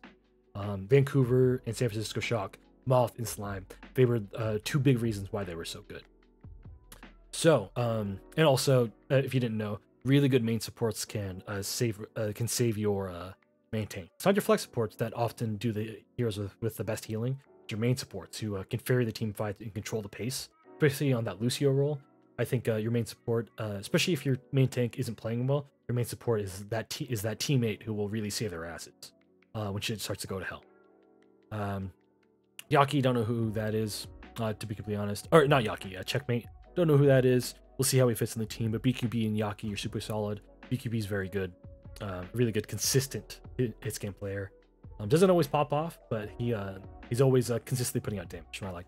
Vancouver and San Francisco Shock, Moth and Slime, they were two big reasons why they were so good. So, and also, if you didn't know, really good main supports can save your main tank. It's not your flex supports that often do the heroes with the best healing. It's your main supports who can ferry the team fight and control the pace, especially on that Lucio role. I think your main support, especially if your main tank isn't playing well, your main support is that teammate who will really save their asses when shit starts to go to hell. Yaki, don't know who that is, to be completely honest. Or not Yaki, Checkmate. Don't know who that is. We'll see how he fits in the team. But BQB and Yaki are super solid. BQB is very good, really good, consistent hits game player. Doesn't always pop off, but he's always consistently putting out damage. I like.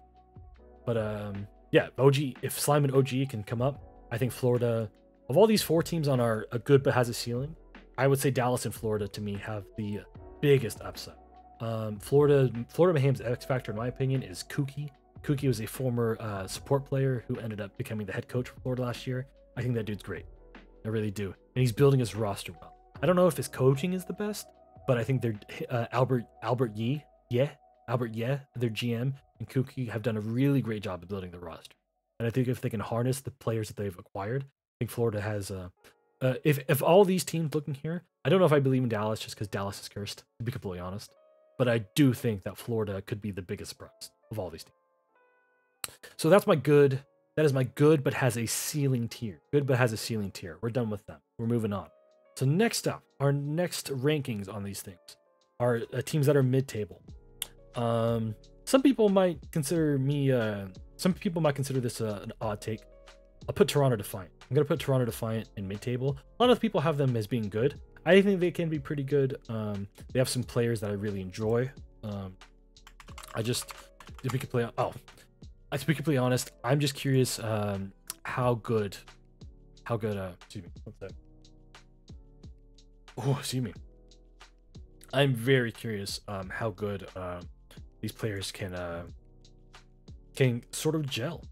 But yeah, OG. If Slime and OG can come up, I think Florida. Of all these 4 teams on our good but has a ceiling, I would say Dallas and Florida to me have the biggest upside. Florida Mayhem's X factor, in my opinion, is Kuki. Kuki was a former support player who ended up becoming the head coach for Florida last year. I think that dude's great. I really do. And he's building his roster well. I don't know if his coaching is the best, but I think they're Albert Yee, their GM, and Kuki have done a really great job of building the roster. And I think if they can harness the players that they've acquired, I think Florida has if all these teams looking here, I don't know if I believe in Dallas just because Dallas is cursed, to be completely honest. But I do think that Florida could be the biggest surprise of all these teams. So that's my good. That is my good, but has a ceiling tier. Good, but has a ceiling tier. We're done with them. We're moving on. So next up, our next rankings on these things are teams that are mid-table. Some people might consider me. Some people might consider this an odd take. I'll put Toronto Defiant. I'm gonna put Toronto Defiant in mid-table. A lot of people have them as being good. I think they can be pretty good. They have some players that I really enjoy. I just, to be completely honest, I'm just curious how good, excuse me, what's that? Oh, excuse me. I'm very curious how good these players can sort of gel.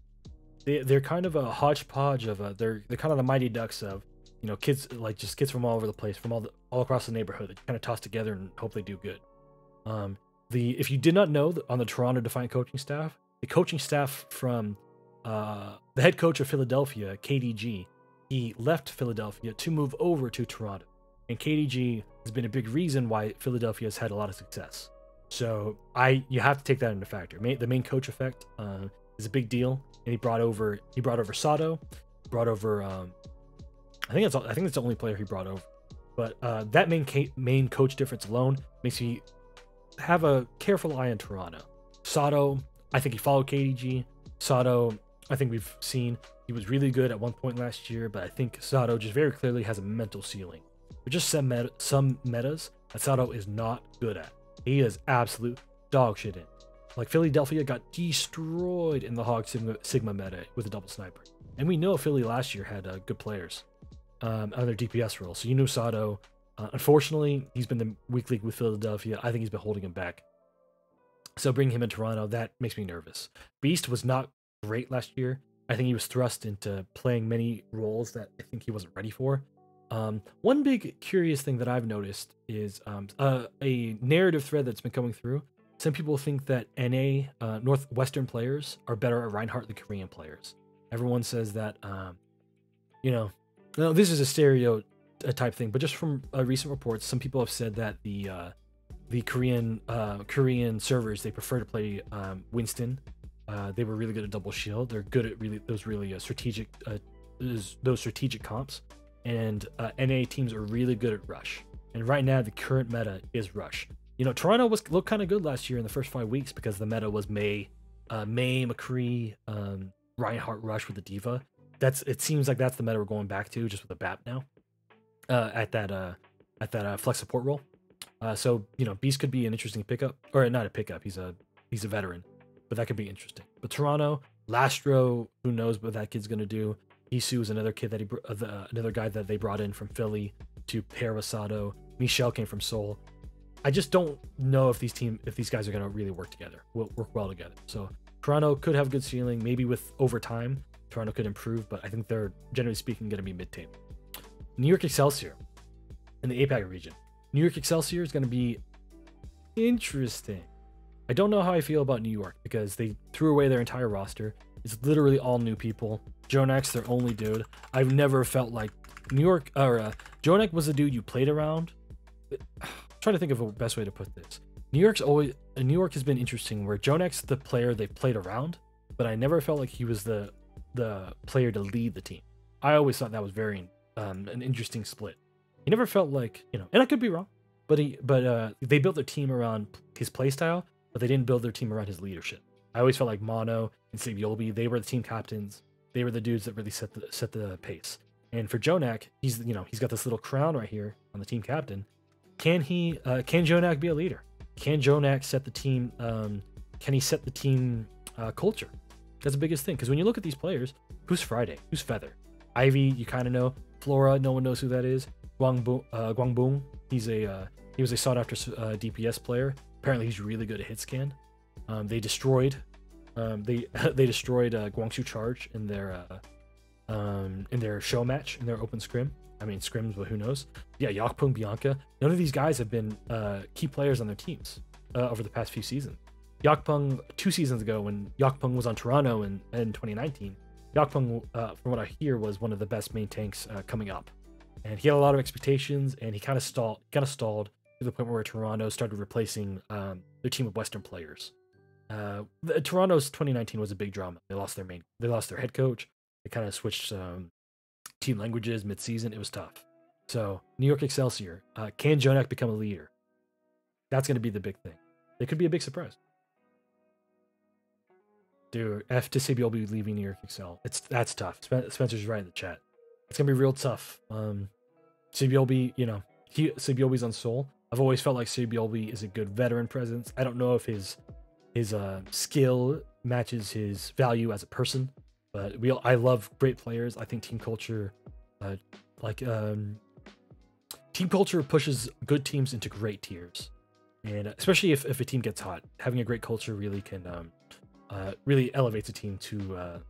They're kind of a hodgepodge of they're kind of the Mighty Ducks of, you know, kids from all over the place, from all across the neighborhood that kind of toss together and hope they do good. If you did not know, on the Toronto Defiant coaching staff, the coaching staff from the head coach of Philadelphia, KDG, he left Philadelphia to move over to Toronto, and KDG has been a big reason why Philadelphia has had a lot of success. So you have to take that into factor. The main coach effect is a big deal, and he brought over Sato, brought over I think that's the only player he brought over. But that main coach difference alone makes me have a careful eye on Toronto. Sato, I think he followed KDG. Sato, I think we've seen he was really good at one point last year, but I think Sato just very clearly has a mental ceiling. There's just some metas that Sato is not good at. He is absolute dog shit in. Like Philadelphia got destroyed in the Hog Sigma meta with a double sniper. And we know Philly last year had good players on their DPS role. So you know Sato. Unfortunately, he's been the weak league with Philadelphia. I think he's been holding him back. So bringing him in Toronto, that makes me nervous. Beast was not great last year. I think he was thrust into playing many roles that I think he wasn't ready for. One big curious thing that I've noticed is a narrative thread that's been coming through. Some people think that NA, Northwestern players, are better at Reinhardt than Korean players. Everyone says that, no, this is a stereotype thing, but just from recent reports, some people have said that the Korean servers, they prefer to play Winston. They were really good at double shield. They're good at those strategic comps. And NA teams are really good at rush. And right now, the current meta is rush. You know, Toronto looked kind of good last year in the first 5 weeks because the meta was May, McCree, Reinhardt rush with the diva. It seems like that's the meta we're going back to, just with the BAP now. At that flex support role. So you know, Beast could be an interesting pickup, or not a pickup. He's a veteran, but that could be interesting. But Toronto, Lastro, who knows what that kid's gonna do? Isu is another kid that another guy that they brought in from Philly to pair with Sato. Michelle came from Seoul. I just don't know if these guys are gonna really work well together. So Toronto could have good ceiling. Maybe with overtime, Toronto could improve, but I think they're, generally speaking, going to be mid-table. New York Excelsior in the APAC region. New York Excelsior is going to be interesting. I don't know how I feel about New York because they threw away their entire roster. It's literally all new people. Jonak, their only dude. I've never felt like New York, or Jonak was a dude you played around. I'm trying to think of a best way to put this. New York has been interesting where Jonak's the player they played around, but I never felt like he was the player to lead the team. I always thought that was very an interesting split. He never felt like, and I could be wrong, but they built their team around his playstyle, but they didn't build their team around his leadership. I always felt like Mono and Sabiolbi, they were the team captains. They were the dudes that really set the pace. And for Jonak, he's got this little crown right here on the team captain. Can Jonak be a leader? Can Jonak set the team? Can he set the team culture? That's the biggest thing. Because when you look at these players, who's Friday? Who's Feather? Ivy, you kind of know. Flora, no one knows who that is. Guangbong, he was a sought after DPS player. Apparently, he's really good at hit scan. They destroyed Guangzhou Charge in their show match, in their open scrim. I mean, scrims, but who knows? Yeah, Yakpung, Bianca. None of these guys have been key players on their teams over the past few seasons. Yakpung, 2 seasons ago, when Yakpung was on Toronto in 2019, Yakpung, from what I hear, was one of the best main tanks coming up. And he had a lot of expectations, and he kind of stalled to the point where Toronto started replacing their team of Western players. Toronto's 2019 was a big drama. They lost their head coach. They kind of switched team languages mid-season. It was tough. So New York Excelsior, can Jonak become a leader? That's going to be the big thing. It could be a big surprise. Dude, F to Sabiolbi leaving New York Excel. That's tough. Spencer's right in the chat. It's gonna be real tough. Sabiolbi, Sabiolbi's on Seoul. I've always felt like Sabiolbi is a good veteran presence. I don't know if his skill matches his value as a person, but I love great players. I think team culture, team culture pushes good teams into great tiers, and especially if a team gets hot, having a great culture really can really elevates a team to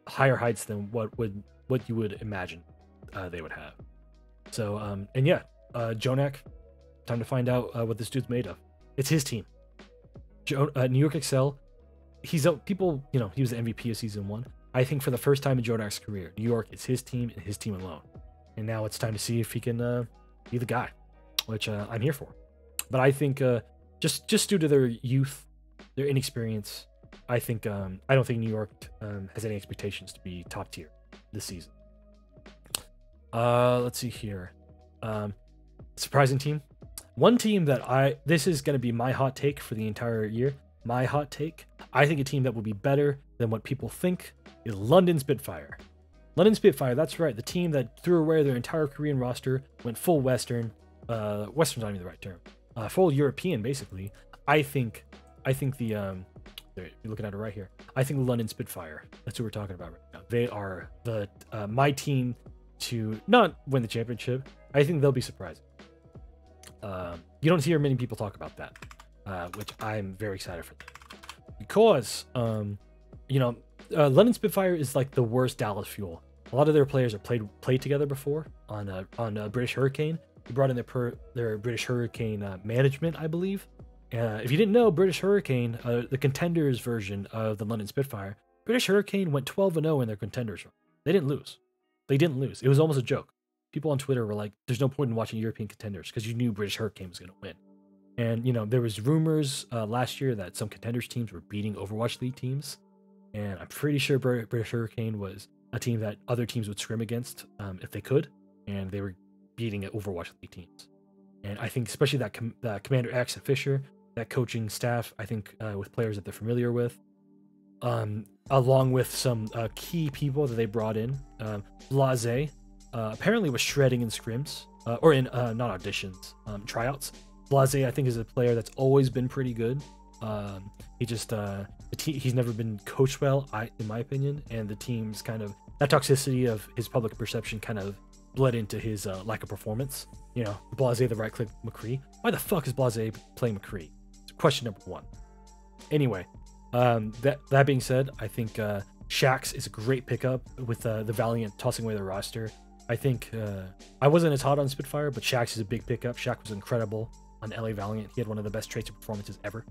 higher heights than what you would imagine they would have. So Jonak, time to find out what this dude's made of. It's his team. New York Excel, he was the MVP of season 1. I think for the first time in Jonak's career, New York is his team and his team alone. And now it's time to see if he can be the guy, which I'm here for. But I think just due to their youth, their inexperience, I don't think New York has any expectations to be top tier this season. Let's see here. Surprising team. One team that this is going to be my hot take for the entire year. My hot take. I think a team that will be better than what people think is London Spitfire. London Spitfire, that's right. The team that threw away their entire Korean roster, went full Western. Western's not even the right term. Full European, basically. I think the you're looking at it right here. I think London Spitfire. That's who we're talking about right now. They are my team to not win the championship. I think they'll be surprising. You don't hear many people talk about that, which I'm very excited for them. Because London Spitfire is like the worst Dallas Fuel. A lot of their players have played together before on British Hurricane. They brought in their British Hurricane management, I believe. If you didn't know, British Hurricane, the contenders version of the London Spitfire, British Hurricane went 12-0 in their contenders run. They didn't lose. It was almost a joke. People on Twitter were like, there's no point in watching European contenders because you knew British Hurricane was going to win. And, there was rumors last year that some contenders teams were beating Overwatch League teams. And I'm pretty sure British Hurricane was a team that other teams would scrim against if they could. And they were beating Overwatch League teams. And I think especially that Commander X and Fisher, that coaching staff, I think with players that they're familiar with, along with some key people that they brought in. Blase apparently was shredding in scrims, or in not auditions, tryouts. Blase, I think, is a player that's always been pretty good. He's never been coached well, in my opinion, and the team's kind of that toxicity of his public perception kind of bled into his lack of performance. Blase, the right click McCree. Why the fuck is Blase playing McCree? It's question number 1. Anyway, That being said, I think Shax is a great pickup with the Valiant tossing away the roster. I think I wasn't as hot on Spitfire, but Shax is a big pickup. Shax was incredible on LA Valiant. He had one of the best tracer performances ever.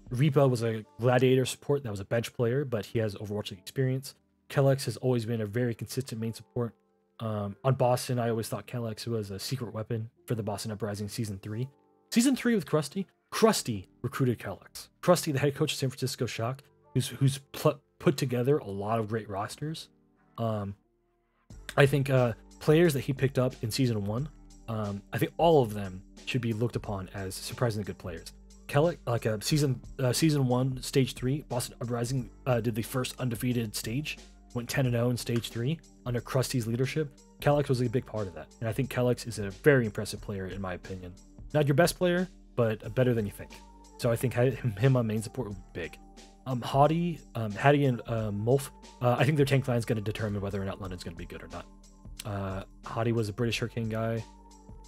Reaper was a gladiator support that was a bench player, but he has Overwatch League experience. Kellex has always been a very consistent main support. On Boston, I always thought Kellex was a secret weapon for the Boston Uprising Season 3. Season 3 with Krusty. Krusty recruited Kellex. Krusty, the head coach of San Francisco Shock, who's put together a lot of great rosters. I think players that he picked up in Season 1, I think all of them should be looked upon as surprisingly good players. Kellex, like a season 1, stage 3, Boston Uprising did the first undefeated stage, went 10-0 in stage 3 under Krusty's leadership. Kellex was a big part of that, and I think Kellex is a very impressive player in my opinion. Not your best player, but better than you think. So I think him on main support would be big. Hattie and Mulf, I think their tank line is going to determine whether or not London's going to be good or not. Hattie was a British Hurricane guy.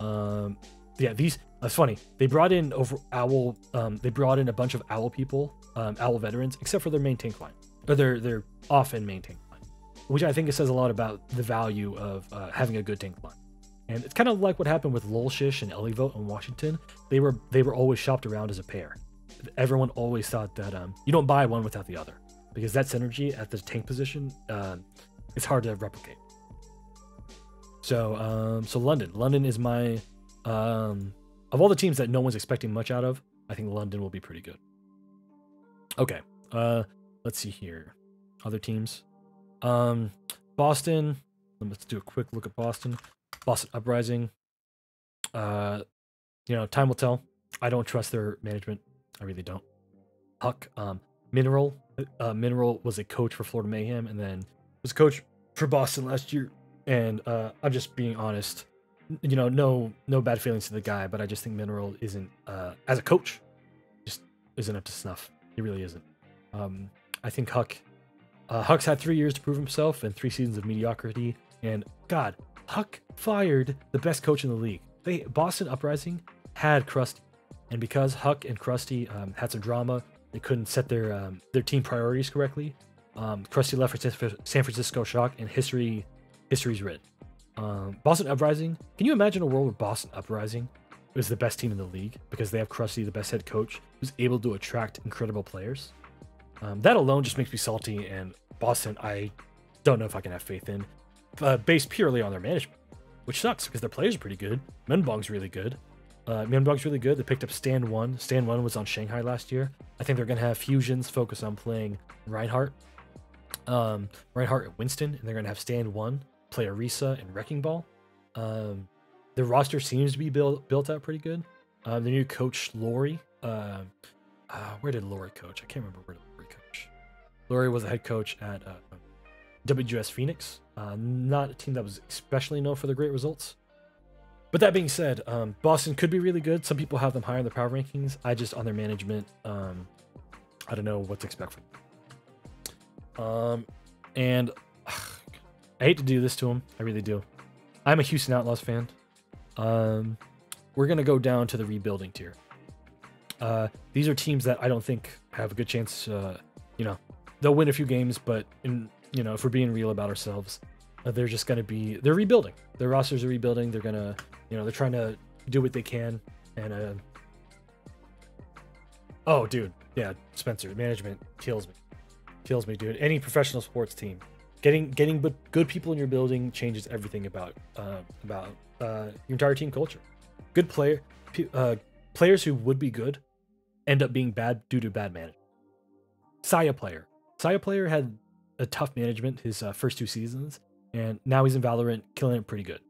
Yeah, it's funny. They brought in Owl. They brought in a bunch of Owl people, Owl veterans, except for their main tank line, or their off-end main tank line, which I think it says a lot about the value of having a good tank line. And it's kind of like what happened with Lolshish and Elivote in Washington. They were always shopped around as a pair. Everyone always thought that you don't buy one without the other, because that synergy at the tank position, it's hard to replicate. So London is my of all the teams that no one's expecting much out of, I think London will be pretty good. Okay, let's see here. Other teams. Boston. Let's do a quick look at Boston. Boston Uprising. Time will tell. I don't trust their management. I really don't. Huck. Mineral. Mineral was a coach for Florida Mayhem, and then was a coach for Boston last year. And I'm just being honest. No bad feelings to the guy, but I just think Mineral isn't, as a coach, just isn't up to snuff. He really isn't. I think Huck's had 3 years to prove himself and 3 seasons of mediocrity. And God, Huck fired the best coach in the league. Boston Uprising had Krusty, and because Huck and Krusty had some drama, they couldn't set their team priorities correctly. Krusty left for San Francisco Shock, and history's written. Boston Uprising. Can you imagine a world where Boston Uprising is the best team in the league because they have Krusty, the best head coach, who's able to attract incredible players? That alone just makes me salty, and Boston, I don't know if I can have faith in, based purely on their management, which sucks because their players are pretty good. Menbong's really good. They picked up Stand 1. Stand 1 was on Shanghai last year. I think they're going to have fusions focus on playing Reinhardt and Winston, and they're going to have Stand 1 play Arisa and Wrecking Ball. The roster seems to be built out pretty good. The new coach, Lori. Where did Lori coach? I can't remember where did Lori coach. Lori was the head coach at WGS Phoenix. Not a team that was especially known for their great results. But that being said, Boston could be really good. Some people have them higher in the power rankings. I just, on their management, I don't know what to expect from them. And I hate to do this to them. I really do. I'm a Houston Outlaws fan. We're going to go down to the rebuilding tier. These are teams that I don't think have a good chance. They'll win a few games, but if we're being real about ourselves, they're just going to be, they're rebuilding. Their rosters are rebuilding. They're going to, they're trying to do what they can. And, oh, dude. Yeah, Spencer, management kills me, dude. Any professional sports team, getting good people in your building changes everything about your entire team culture. Good players who would be good end up being bad due to bad management. Saya player had a tough management his first 2 seasons, and now he's in Valorant, killing it pretty good.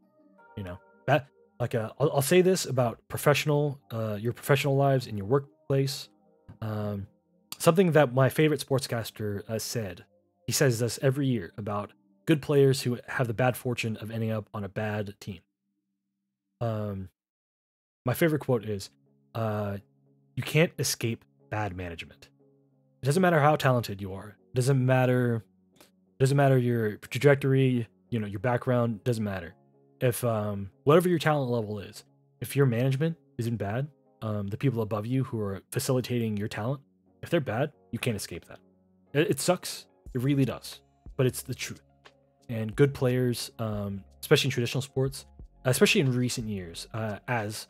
I'll say this about your professional lives in your workplace. Something that my favorite sportscaster said. He says this every year about good players who have the bad fortune of ending up on a bad team. My favorite quote is, you can't escape bad management. It doesn't matter how talented you are. It doesn't matter your trajectory, your background, doesn't matter. If whatever your talent level is, if your management isn't bad, the people above you who are facilitating your talent, if they're bad, You can't escape that. It sucks. It really does. But it's the truth. And good players, especially in traditional sports, especially in recent years, as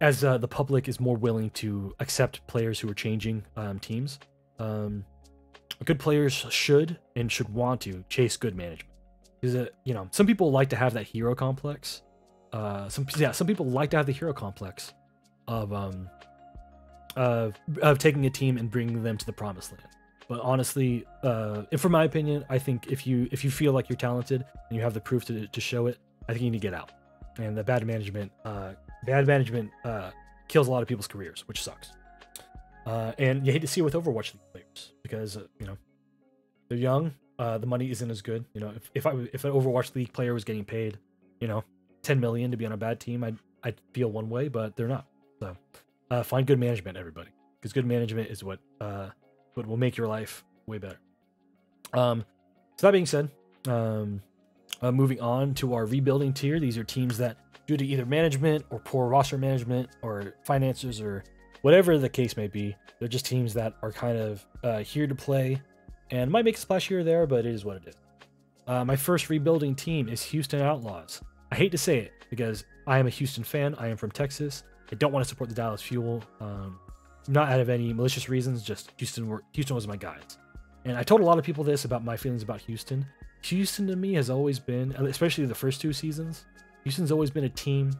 the public is more willing to accept players who are changing teams, good players should want to chase good management. Because some people like to have that hero complex. Some people like to have the hero complex of taking a team and bringing them to the promised land. But honestly, and from my opinion, I think if you feel like you're talented and you have the proof to show it, I think you need to get out. And the bad management kills a lot of people's careers, which sucks. And you hate to see it with Overwatch League players because they're young. The money isn't as good. If an Overwatch League player was getting paid, 10 million to be on a bad team, I'd feel one way, but they're not. So find good management, everybody, because good management is what will make your life way better. So that being said, moving on to our rebuilding tier. These are teams that, due to either management or poor roster management or finances or whatever the case may be, they're just teams that are kind of here to play and might make a splash here or there, but it is what it is. My first rebuilding team is Houston Outlaws. I hate to say it because I am a Houston fan. I am from Texas. I don't want to support the Dallas Fuel. Not out of any malicious reasons, just Houston was my guys. And I told a lot of people this about my feelings about Houston. Houston to me has always been, especially the first 2 seasons, Houston's always been a team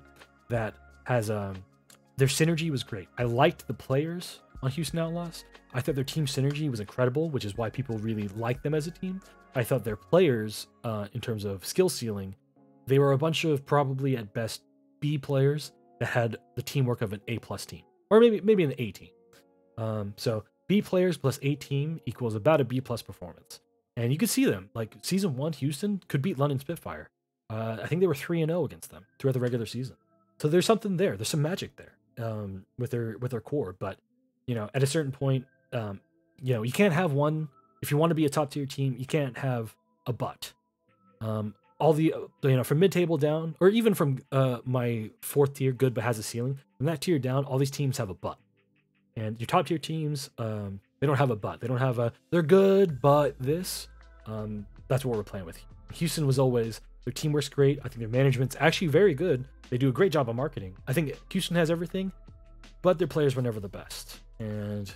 that has their synergy was great. I liked the players on Houston Outlaws. I thought their team synergy was incredible, which is why people really like them as a team. I thought their players, in terms of skill ceiling, they were a bunch of probably at best B players that had the teamwork of an A+ team, or maybe an A team. So B players plus A team equals about a B+ performance. And you could see them, like season 1, Houston could beat London Spitfire. I think they were 3-0 against them throughout the regular season. So there's something there. There's some magic there with their core. But at a certain point, you can't have one. If you want to be a top tier team, you can't have a but. All the from mid table down, or even from my 4th tier, good but has a ceiling. From that tier down, all these teams have a but. And your top tier teams, they don't have a but. They don't have a they're good but this. That's what we're playing with. Houston was always, their teamwork's great. I think their management's actually very good. They do a great job of marketing. I think Houston has everything, but their players were never the best. And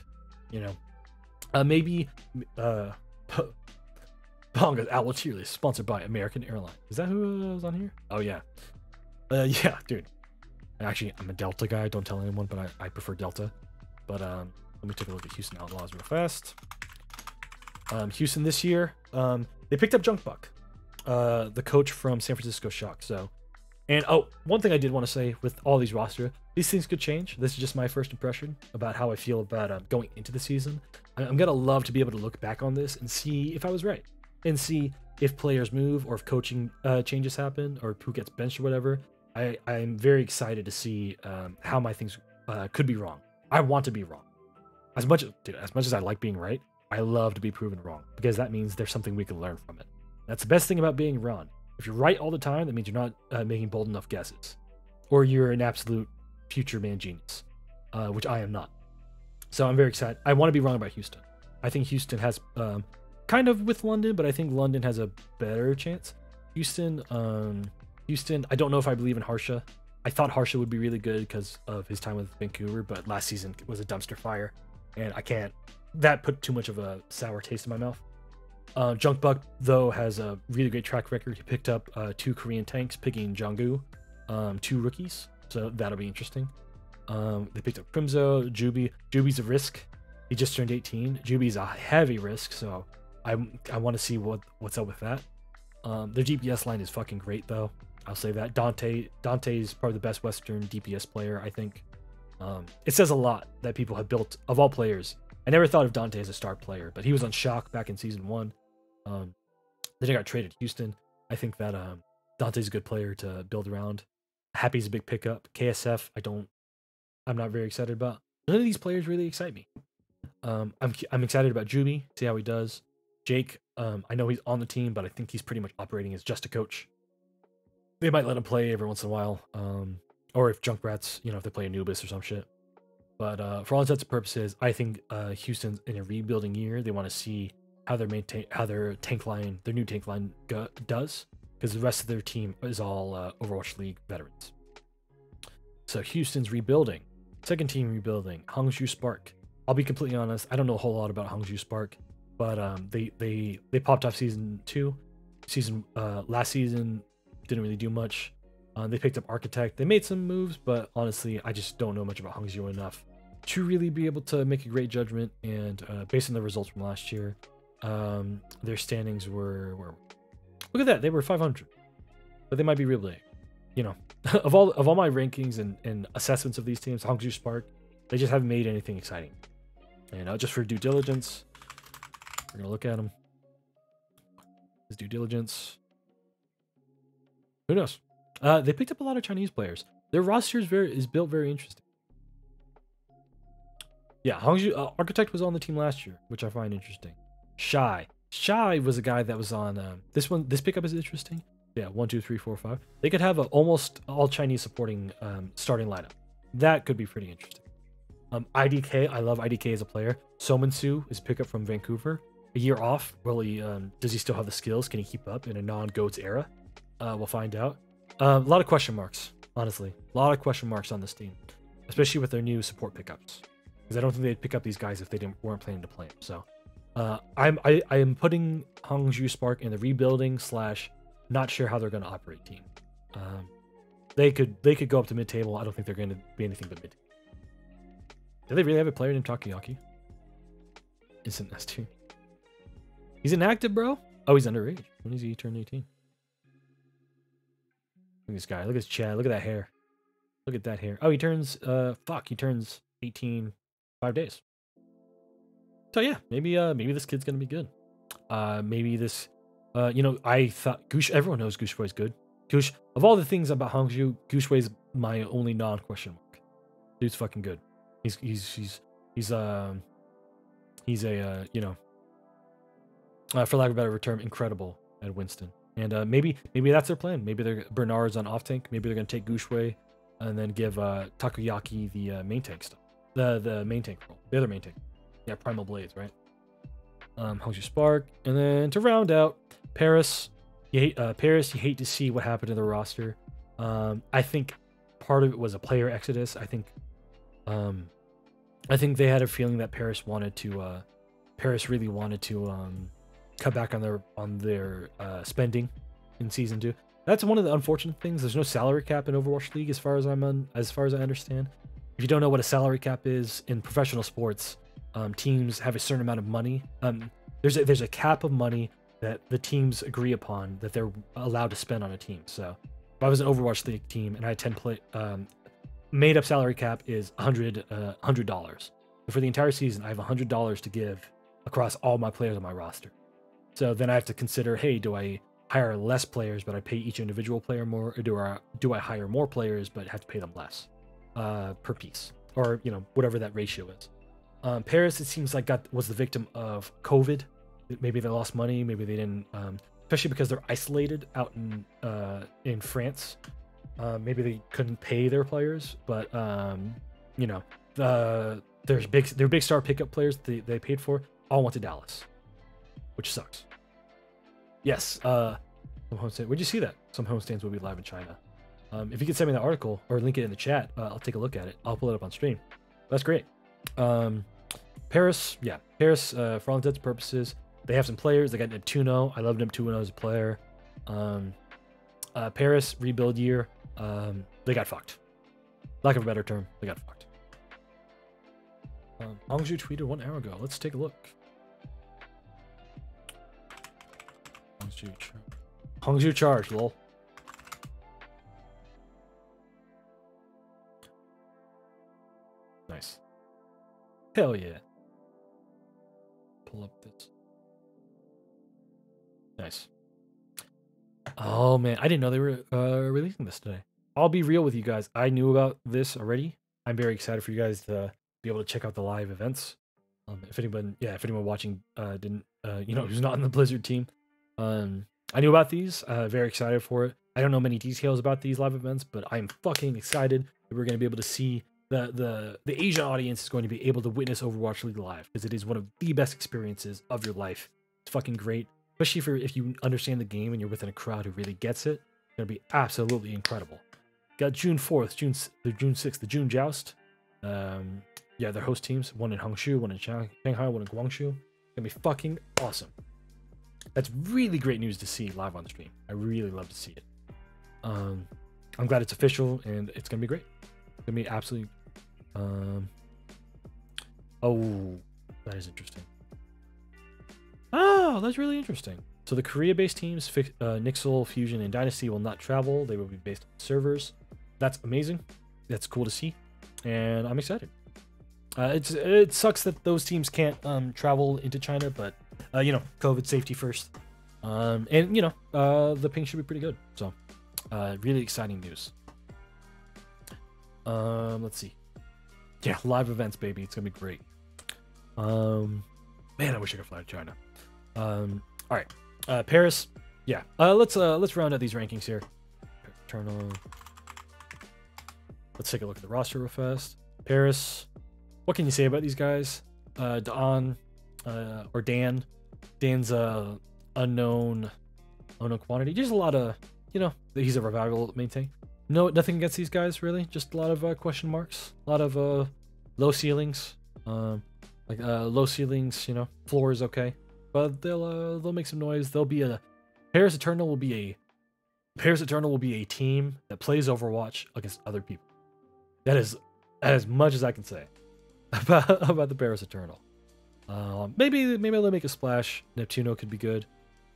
maybe Bonga's Outlaw Tier List, sponsored by American Airlines. Is that who was on here? Oh yeah, yeah, dude. Actually, I'm a Delta guy. Don't tell anyone, but I prefer Delta. But let me take a look at Houston Outlaws real fast. Houston this year, they picked up Junkbuck, the coach from San Francisco Shock. So, and one thing I did want to say with all these roster, these things could change. This is just my first impression about how I feel about going into the season. I'm gonna love to be able to look back on this and see if I was right, and see if players move or if coaching changes happen or who gets benched or whatever. I'm very excited to see how my things could be wrong. I want to be wrong. As much as I like being right, I love to be proven wrong, because that means there's something we can learn from it. That's the best thing about being wrong. If you're right all the time, that means you're not making bold enough guesses, or you're an absolute future man genius, which I am not. So I'm very excited. I want to be wrong about Houston. I think Houston has kind of with London, but I think London has a better chance. Houston, I don't know if I believe in Harsha. I thought Harsha would be really good because of his time with Vancouver, but last season was a dumpster fire, and that put too much of a sour taste in my mouth. Junkbuck, though, has a really great track record. He picked up 2 Korean tanks, picking Jonggu, 2 rookies, so that'll be interesting. They picked up Crimzo, Juby. Juby's a risk. He just turned 18. Juby's a heavy risk, so I want to see what's up with that. Their DPS line is fucking great, though. I'll say that. Dante's probably the best Western DPS player, I think. It says a lot that people have built, of all players. I never thought of Dante as a star player, but he was on Shock back in season 1. Then he got traded to Houston. I think that Dante's a good player to build around. Happy's a big pickup. KSF, I'm not very excited about. None of these players really excite me. I'm excited about Juby, see how he does. Jake, I know he's on the team, but I think he's pretty much operating as just a coach. They might let him play every once in a while, or if Junkrat's, if they play Anubis or some shit. But for all intents and purposes, I think Houston's in a rebuilding year. They want to see how their tank line, their new tank line does, because the rest of their team is all Overwatch League veterans. So Houston's rebuilding. Second team rebuilding, Shu Spark. I'll be completely honest, I don't know a whole lot about Shu Spark, but they popped off season 2. Last season didn't really do much. They picked up Architect. They made some moves, but honestly, I just don't know much about Shu enough to really be able to make a great judgment. And based on the results from last year, their standings were look at that, they were 500, but they might be real big. You know, of all my rankings and assessments of these teams, Shu Spark, they just haven't made anything exciting. And just for due diligence, we're gonna look at them. His due diligence. Who knows? They picked up a lot of Chinese players. Their roster is built very interesting. Yeah, Architect was on the team last year, which I find interesting. Shy was a guy that was on this pickup is interesting. Yeah, 1, 2, 3, 4, 5. They could have almost all Chinese supporting starting lineup. That could be pretty interesting. IDK, I love IDK as a player. Somansu is a pickup from Vancouver. A year off. Does he still have the skills? Can he keep up in a non-GOATS era? We'll find out. A lot of question marks, honestly. A lot of question marks on this team, especially with their new support pickups. Because I don't think they'd pick up these guys if they weren't planning to play them. So, I am putting Shu Spark in the rebuilding / not sure how they're going to operate team. They could go up to mid-table. I don't think they're going to be anything but mid. Do they really have a player named Takayaki? Isn't S2? He's inactive, bro. Oh, he's underage. When does he turn 18? Look at this guy. Look at his Chad. Look at that hair. Look at that hair. Oh, he turns he turns 18 5 days. So yeah, maybe this kid's gonna be good. Maybe this I thought everyone knows Gushway's good. Of all the things about Hangzhou, Gushway's my only non-question mark. Dude's fucking good. He's a for lack of a better term, incredible at Winston. And maybe that's their plan. Maybe Bernard's on off tank. Maybe they're gonna take Gushway and then give Takoyaki the main tank stuff. The main tank role. The other main tank. Yeah, Primal Blades, right? Shu Spark. And then to round out, Paris. You hate to see what happened to the roster. I think part of it was a player exodus. I think they had a feeling that Paris really wanted to cut back on their spending in season 2. That's one of the unfortunate things. There's no salary cap in Overwatch League as far as I understand. If you don't know what a salary cap is in professional sports, teams have a certain amount of money. There's a cap of money that the teams agree upon that they're allowed to spend on a team. So if I was an Overwatch League team and I had 10 made up salary cap is $100. But for the entire season, I have $100 to give across all my players on my roster. So then I have to consider, hey, do I hire less players but I pay each individual player more, or do I hire more players but have to pay them less per piece, or whatever that ratio is. Paris, it seems like was the victim of COVID. Maybe they lost money, maybe they didn't, especially because they're isolated out in France. Maybe they couldn't pay their players, but their big star pickup players they paid for all went to Dallas, which sucks. Yes, some homestand. Where'd you see that? Some homestands will be live in China. If you could send me that article or link it in the chat, I'll take a look at it. I'll pull it up on stream. That's great. Paris, for all intents and purposes, they have some players. They got Neptuno. I love Neptuno as a player. Paris, rebuild year. They got fucked. Lack of a better term, they got fucked. Hangzhou tweeted 1 hour ago. Let's take a look. Hangzhou charge, lol. Nice. Hell yeah. Pull up this. Nice. Oh man, I didn't know they were releasing this today. I'll be real with you guys. I knew about this already. I'm very excited for you guys to be able to check out the live events. If anyone watching didn't, who's not in the Blizzard team, I knew about these. Very excited for it. I don't know many details about these live events, but I'm fucking excited that we're gonna be able to see the Asian audience is going to be able to witness Overwatch League live because it is one of the best experiences of your life. It's fucking great, especially if you understand the game and you're within a crowd who really gets it. It's gonna be absolutely incredible. Got June 4th, June 6th, the June Joust. Yeah, they're host teams. One in Hangzhou, one in Shanghai, one in Guangzhou. It's gonna be fucking awesome. That's really great news to see live on the stream. I really love to see it. I'm glad it's official and it's gonna be great. It's gonna be absolutely. Oh, that is interesting. Oh, that's really interesting. So the Korea-based teams, Nixel, Fusion, and Dynasty will not travel. They will be based on servers. That's amazing. That's cool to see, and I'm excited. It sucks that those teams can't travel into China, but you know, COVID safety first. And you know, the ping should be pretty good. So really exciting news. Let's see. Yeah, live events, baby. It's gonna be great. Man, I wish I could fly to China. All right, Paris. Yeah, let's round out these rankings here. Eternal. Let's take a look at the roster real fast. Paris. What can you say about these guys? Dan, or Dan. Dan's unknown quantity. Just a lot of, you know, he's a revival maintain. No, nothing against these guys really. Just a lot of question marks. A lot of low ceilings. Low ceilings. You know, floor is okay, but they'll make some noise. They'll be a Paris Eternal will be a team that plays Overwatch against other people. That is as much as I can say about the Paris Eternal. Maybe they'll make a splash. Neptuno could be good.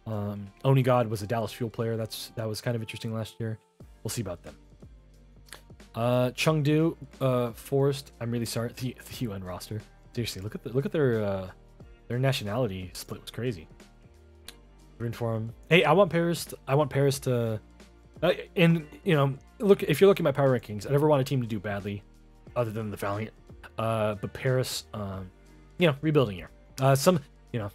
Onigod was a Dallas Fuel player. That was kind of interesting last year. We'll see about them. Chengdu, Forest. I'm really sorry. The UN roster. Seriously, look at their nationality split was crazy. Rooting for them. Hey, I want Paris to. And you know, look, if you're looking at my power rankings, I never want a team to do badly, other than the Valiant. But Paris, you know, rebuilding year. You know,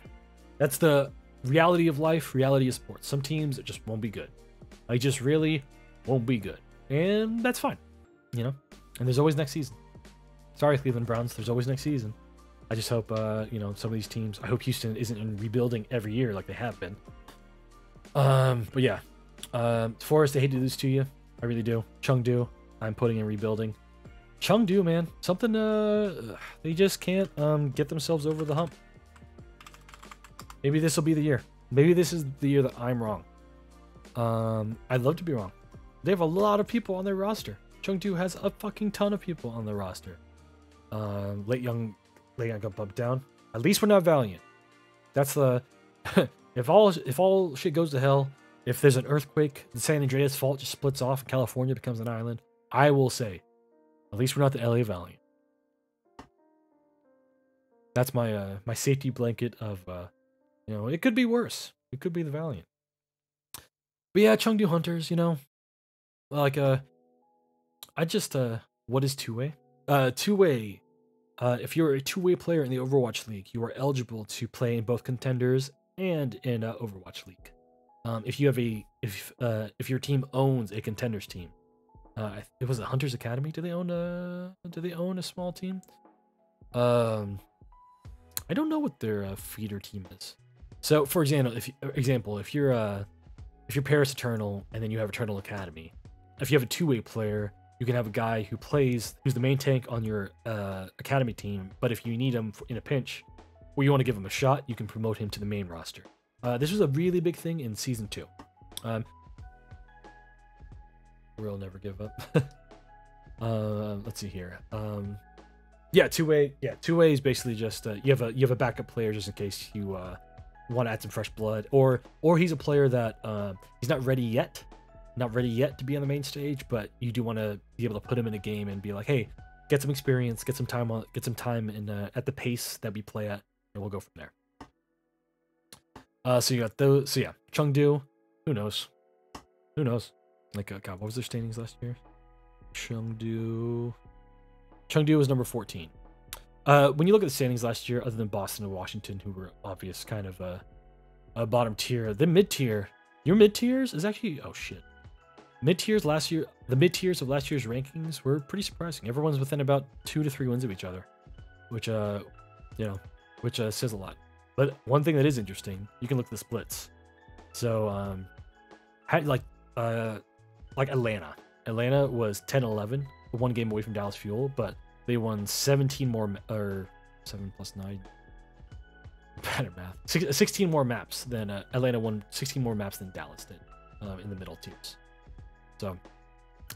that's the reality of life, reality of sports. Some teams just won't be good. Like, just really won't be good, and that's fine. You know, and there's always next season. Sorry, Cleveland Browns. There's always next season. I just hope, you know, some of these teams. I hope Houston isn't in rebuilding every year like they have been. But yeah, Forest. I hate to do this to you. I really do. Chengdu, I'm putting in rebuilding. Chengdu, man, something. They just can't get themselves over the hump. Maybe this will be the year. Maybe this is the year that I'm wrong. I'd love to be wrong. They have a lot of people on their roster. Chengdu has a fucking ton of people on their roster. Late Young got bumped down. At least we're not Valiant. That's the if all shit goes to hell, if there's an earthquake, the San Andreas fault just splits off and California becomes an island, I will say, at least we're not the LA Valiant. That's my my safety blanket of you know, it could be worse. It could be the Valiant. But yeah, Chengdu Hunters, you know, like I just what is two-way? Two-way. If you're a two-way player in the Overwatch League, you are eligible to play in both Contenders and in Overwatch League. If your team owns a Contenders team, it was a Hunters Academy. Do they own a small team? I don't know what their feeder team is. So, for example, if you're Paris Eternal and then you have Eternal Academy, if you have a two-way player, you can have a guy who's the main tank on your academy team, but if you need him in a pinch, or you want to give him a shot, you can promote him to the main roster. This was a really big thing in Season 2. We'll never give up. Let's see here. Yeah, two-way is basically just you have a backup player just in case you want to add some fresh blood, or he's a player that he's not ready yet to be on the main stage, but you do want to be able to put him in a game and be like, hey, get some experience, get some time in at the pace that we play at, and we'll go from there. So you got those. So yeah, Chengdu. Who knows? Like, God, what was their standings last year? Chengdu was number 14. When you look at the standings last year, other than Boston and Washington, who were obvious kind of a bottom tier, the mid tier, your mid tiers is actually, oh shit. mid tiers last year, the mid tiers of last year's rankings were pretty surprising. Everyone's within about 2 to 3 wins of each other, which says a lot. But one thing that is interesting, you can look at the splits. So like Atlanta was 10-11, 1 game away from Dallas Fuel, but they won 17 more, or 7 plus 9. Better math. 16 more maps than Atlanta won 16 more maps than Dallas did in the middle tiers. So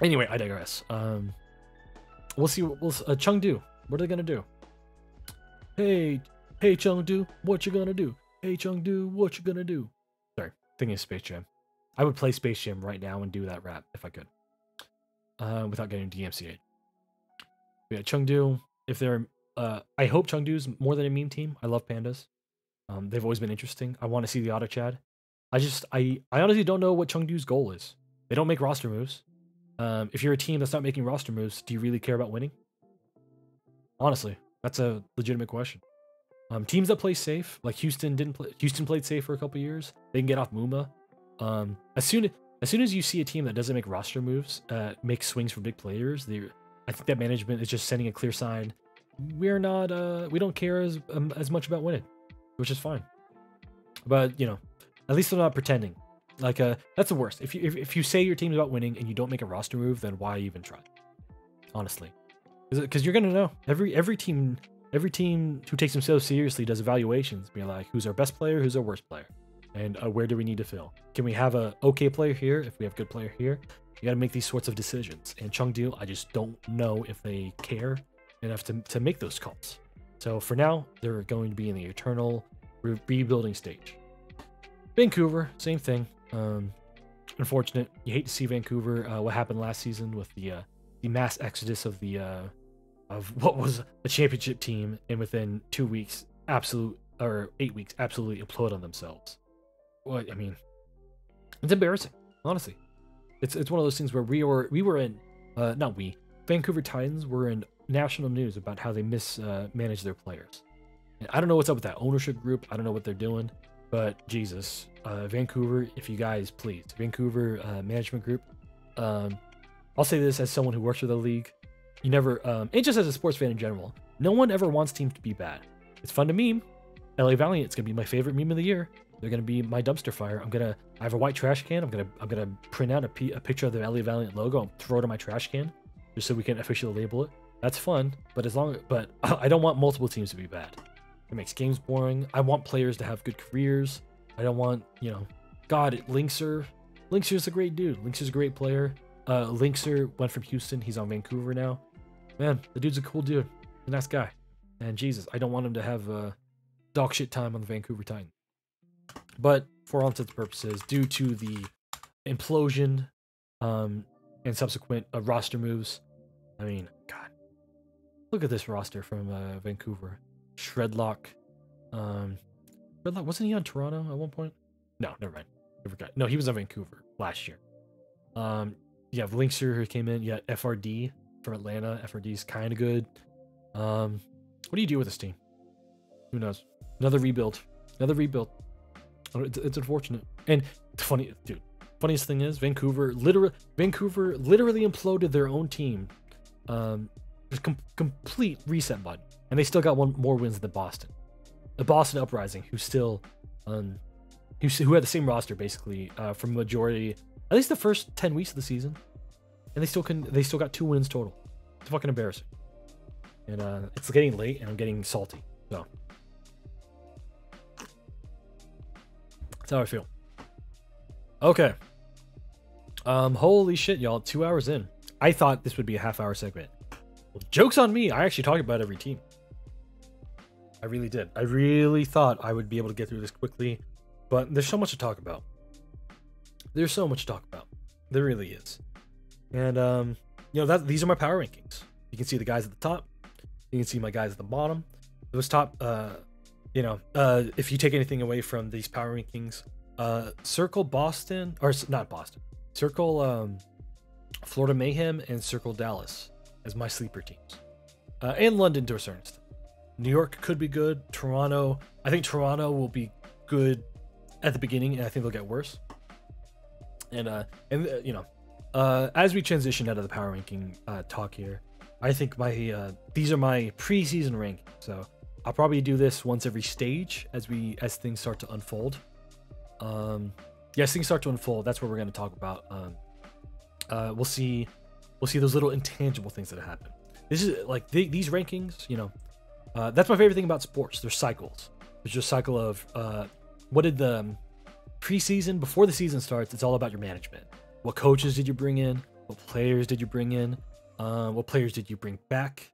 anyway, I digress. We'll see. Chengdu, what are they gonna do? Hey Chengdu, what you gonna do? Hey Chengdu, what you gonna do? Sorry, thinking of Space Jam. I would play Space Jam right now and do that rap if I could, without getting DMCA'd. Yeah, Chengdu. If they're, I hope Chengdu's more than a meme team. I love pandas. They've always been interesting. I want to see the auto Chad. I honestly don't know what Chengdu's goal is. They don't make roster moves. If you're a team that's not making roster moves, do you really care about winning? Honestly, that's a legitimate question. Teams that play safe, like Houston played safe for a couple years. They can get off Muma. As soon as you see a team that doesn't make roster moves, make swings for big players, I think that management is just sending a clear sign. We don't care as much about winning, which is fine. But you know, at least they're not pretending. Like that's the worst. If you say your team's about winning and you don't make a roster move, then why even try? Honestly, because you're gonna know every team who takes themselves seriously does evaluations, be like, who's our best player, who's our worst player, and where do we need to fill? Can we have a okay player here if we have a good player here? You got to make these sorts of decisions. And Chengdu, I just don't know if they care enough to make those calls. So for now, they're going to be in the eternal rebuilding stage. Vancouver, same thing. Unfortunate. You hate to see Vancouver. What happened last season with the mass exodus of what was a championship team, and within 2 weeks, 8 weeks, absolutely implode on themselves. Well, I mean, it's embarrassing, honestly. It's one of those things where we were in, Vancouver Titans were in national news about how they mismanage their players. And I don't know what's up with that ownership group. I don't know what they're doing, but Jesus, Vancouver, if you guys please, Vancouver management group. I'll say this as someone who works for the league. You never, and just as a sports fan in general, no one ever wants teams to be bad. It's fun to meme. LA Valiant, it's gonna be my favorite meme of the year. They're gonna be my dumpster fire. I have a white trash can. I'm gonna print out a picture of the LA Valiant logo and throw it in my trash can, just so we can officially label it. That's fun, but I don't want multiple teams to be bad. It makes games boring. I want players to have good careers. I don't want, God, Linkser's a great dude. Linkser's a great player. Linkser went from Houston. He's on Vancouver now. Man, the dude's a cool dude. A nice guy. And Jesus, I don't want him to have dog shit time on the Vancouver Titans. But for all intents and purposes, due to the implosion and subsequent roster moves, I mean, God, look at this roster from Vancouver. Shredlock. Shredlock, wasn't he on Toronto at one point? No, never mind. I forgot. No, he was on Vancouver last year. You have Linkser who came in. You got FRD from Atlanta. FRD's kind of good. What do you do with this team? Who knows? Another rebuild. It's unfortunate. And funniest thing is Vancouver literally imploded their own team. Just complete reset button, and they still got one more wins than Boston. The Boston Uprising, who had the same roster basically for majority, at least the first 10 weeks of the season, and they still got 2 wins total. It's fucking embarrassing. And it's getting late, and I'm getting salty. So that's how I feel. Okay. Holy shit, y'all! 2 hours in. I thought this would be a half-hour segment. Well, joke's on me. I actually talked about every team. I really did. I really thought I would be able to get through this quickly, but there's so much to talk about. There really is. And these are my power rankings. You can see the guys at the top. You can see my guys at the bottom. Those top, if you take anything away from these power rankings, circle Boston, or not Boston, circle Florida Mayhem and circle Dallas as my sleeper teams, and London to a certain extent. New York could be good. Toronto, I think Toronto will be good at the beginning, and I think they'll get worse. And as we transition out of the power ranking talk here, I think my these are my preseason rankings. So I'll probably do this once every stage as things start to unfold. Yes, things start to unfold. That's what we're going to talk about. We'll see those little intangible things that happen. This is like these rankings. You know, that's my favorite thing about sports. There's cycles. There's just a cycle of what did the preseason before the season starts. It's all about your management. What coaches did you bring in? What players did you bring in? What players did you bring back?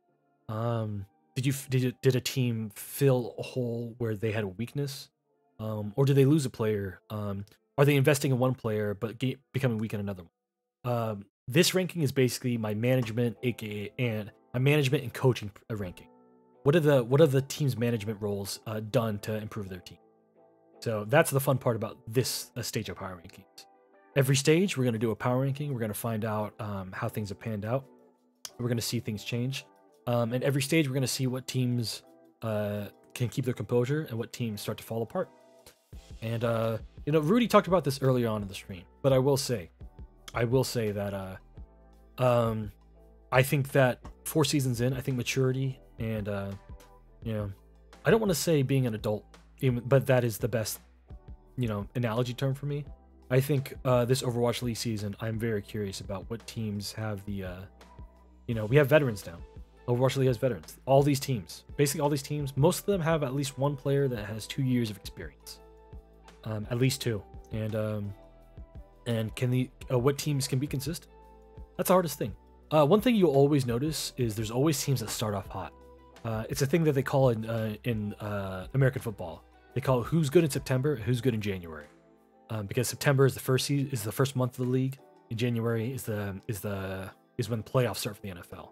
Did a team fill a hole where they had a weakness, or did they lose a player? Are they investing in one player but becoming weak in another one? This ranking is basically my management, aka and my management and coaching ranking. What are the team's management roles done to improve their team? So that's the fun part about this stage of power rankings. Every stage we're going to do a power ranking. We're going to find out how things have panned out. We're going to see things change. And every stage we're going to see what teams can keep their composure and what teams start to fall apart. And you know, Rudy talked about this earlier on in the stream, but I will say that I think that 4 seasons in, I think maturity and you know, I don't want to say being an adult, but that is the best, you know, analogy term for me. I think this Overwatch League season, I'm very curious about what teams have the, you know, we have veterans now. Overwatch League has veterans. All these teams, basically all these teams, most of them have at least one player that has 2 years of experience, at least 2. And can what teams can be consistent? That's the hardest thing. One thing you'll always notice is there's always teams that start off hot. It's a thing that they call in American football. They call it who's good in September, who's good in January. Because September is the first month of the league, and January is when the playoffs start for the NFL.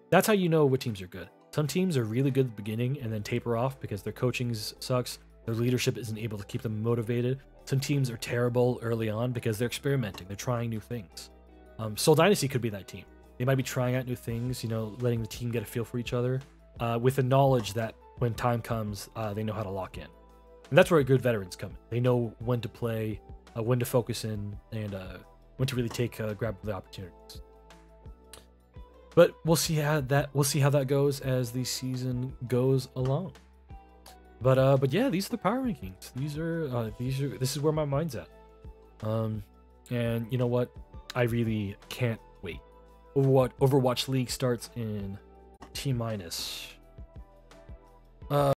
That's how you know what teams are good. Some teams are really good at the beginning and then taper off because their coaching sucks, their leadership isn't able to keep them motivated. Some teams are terrible early on because they're experimenting, they're trying new things. Seoul Dynasty could be that team. They might be trying out new things, you know, letting the team get a feel for each other, with the knowledge that when time comes, they know how to lock in. And that's where good veterans come in. They know when to play, when to focus in, and when to really grab the opportunities. But we'll see how that goes as the season goes along. But yeah, these are the power rankings. This is where my mind's at. And you know what? I really can't wait. Overwatch League starts in T-.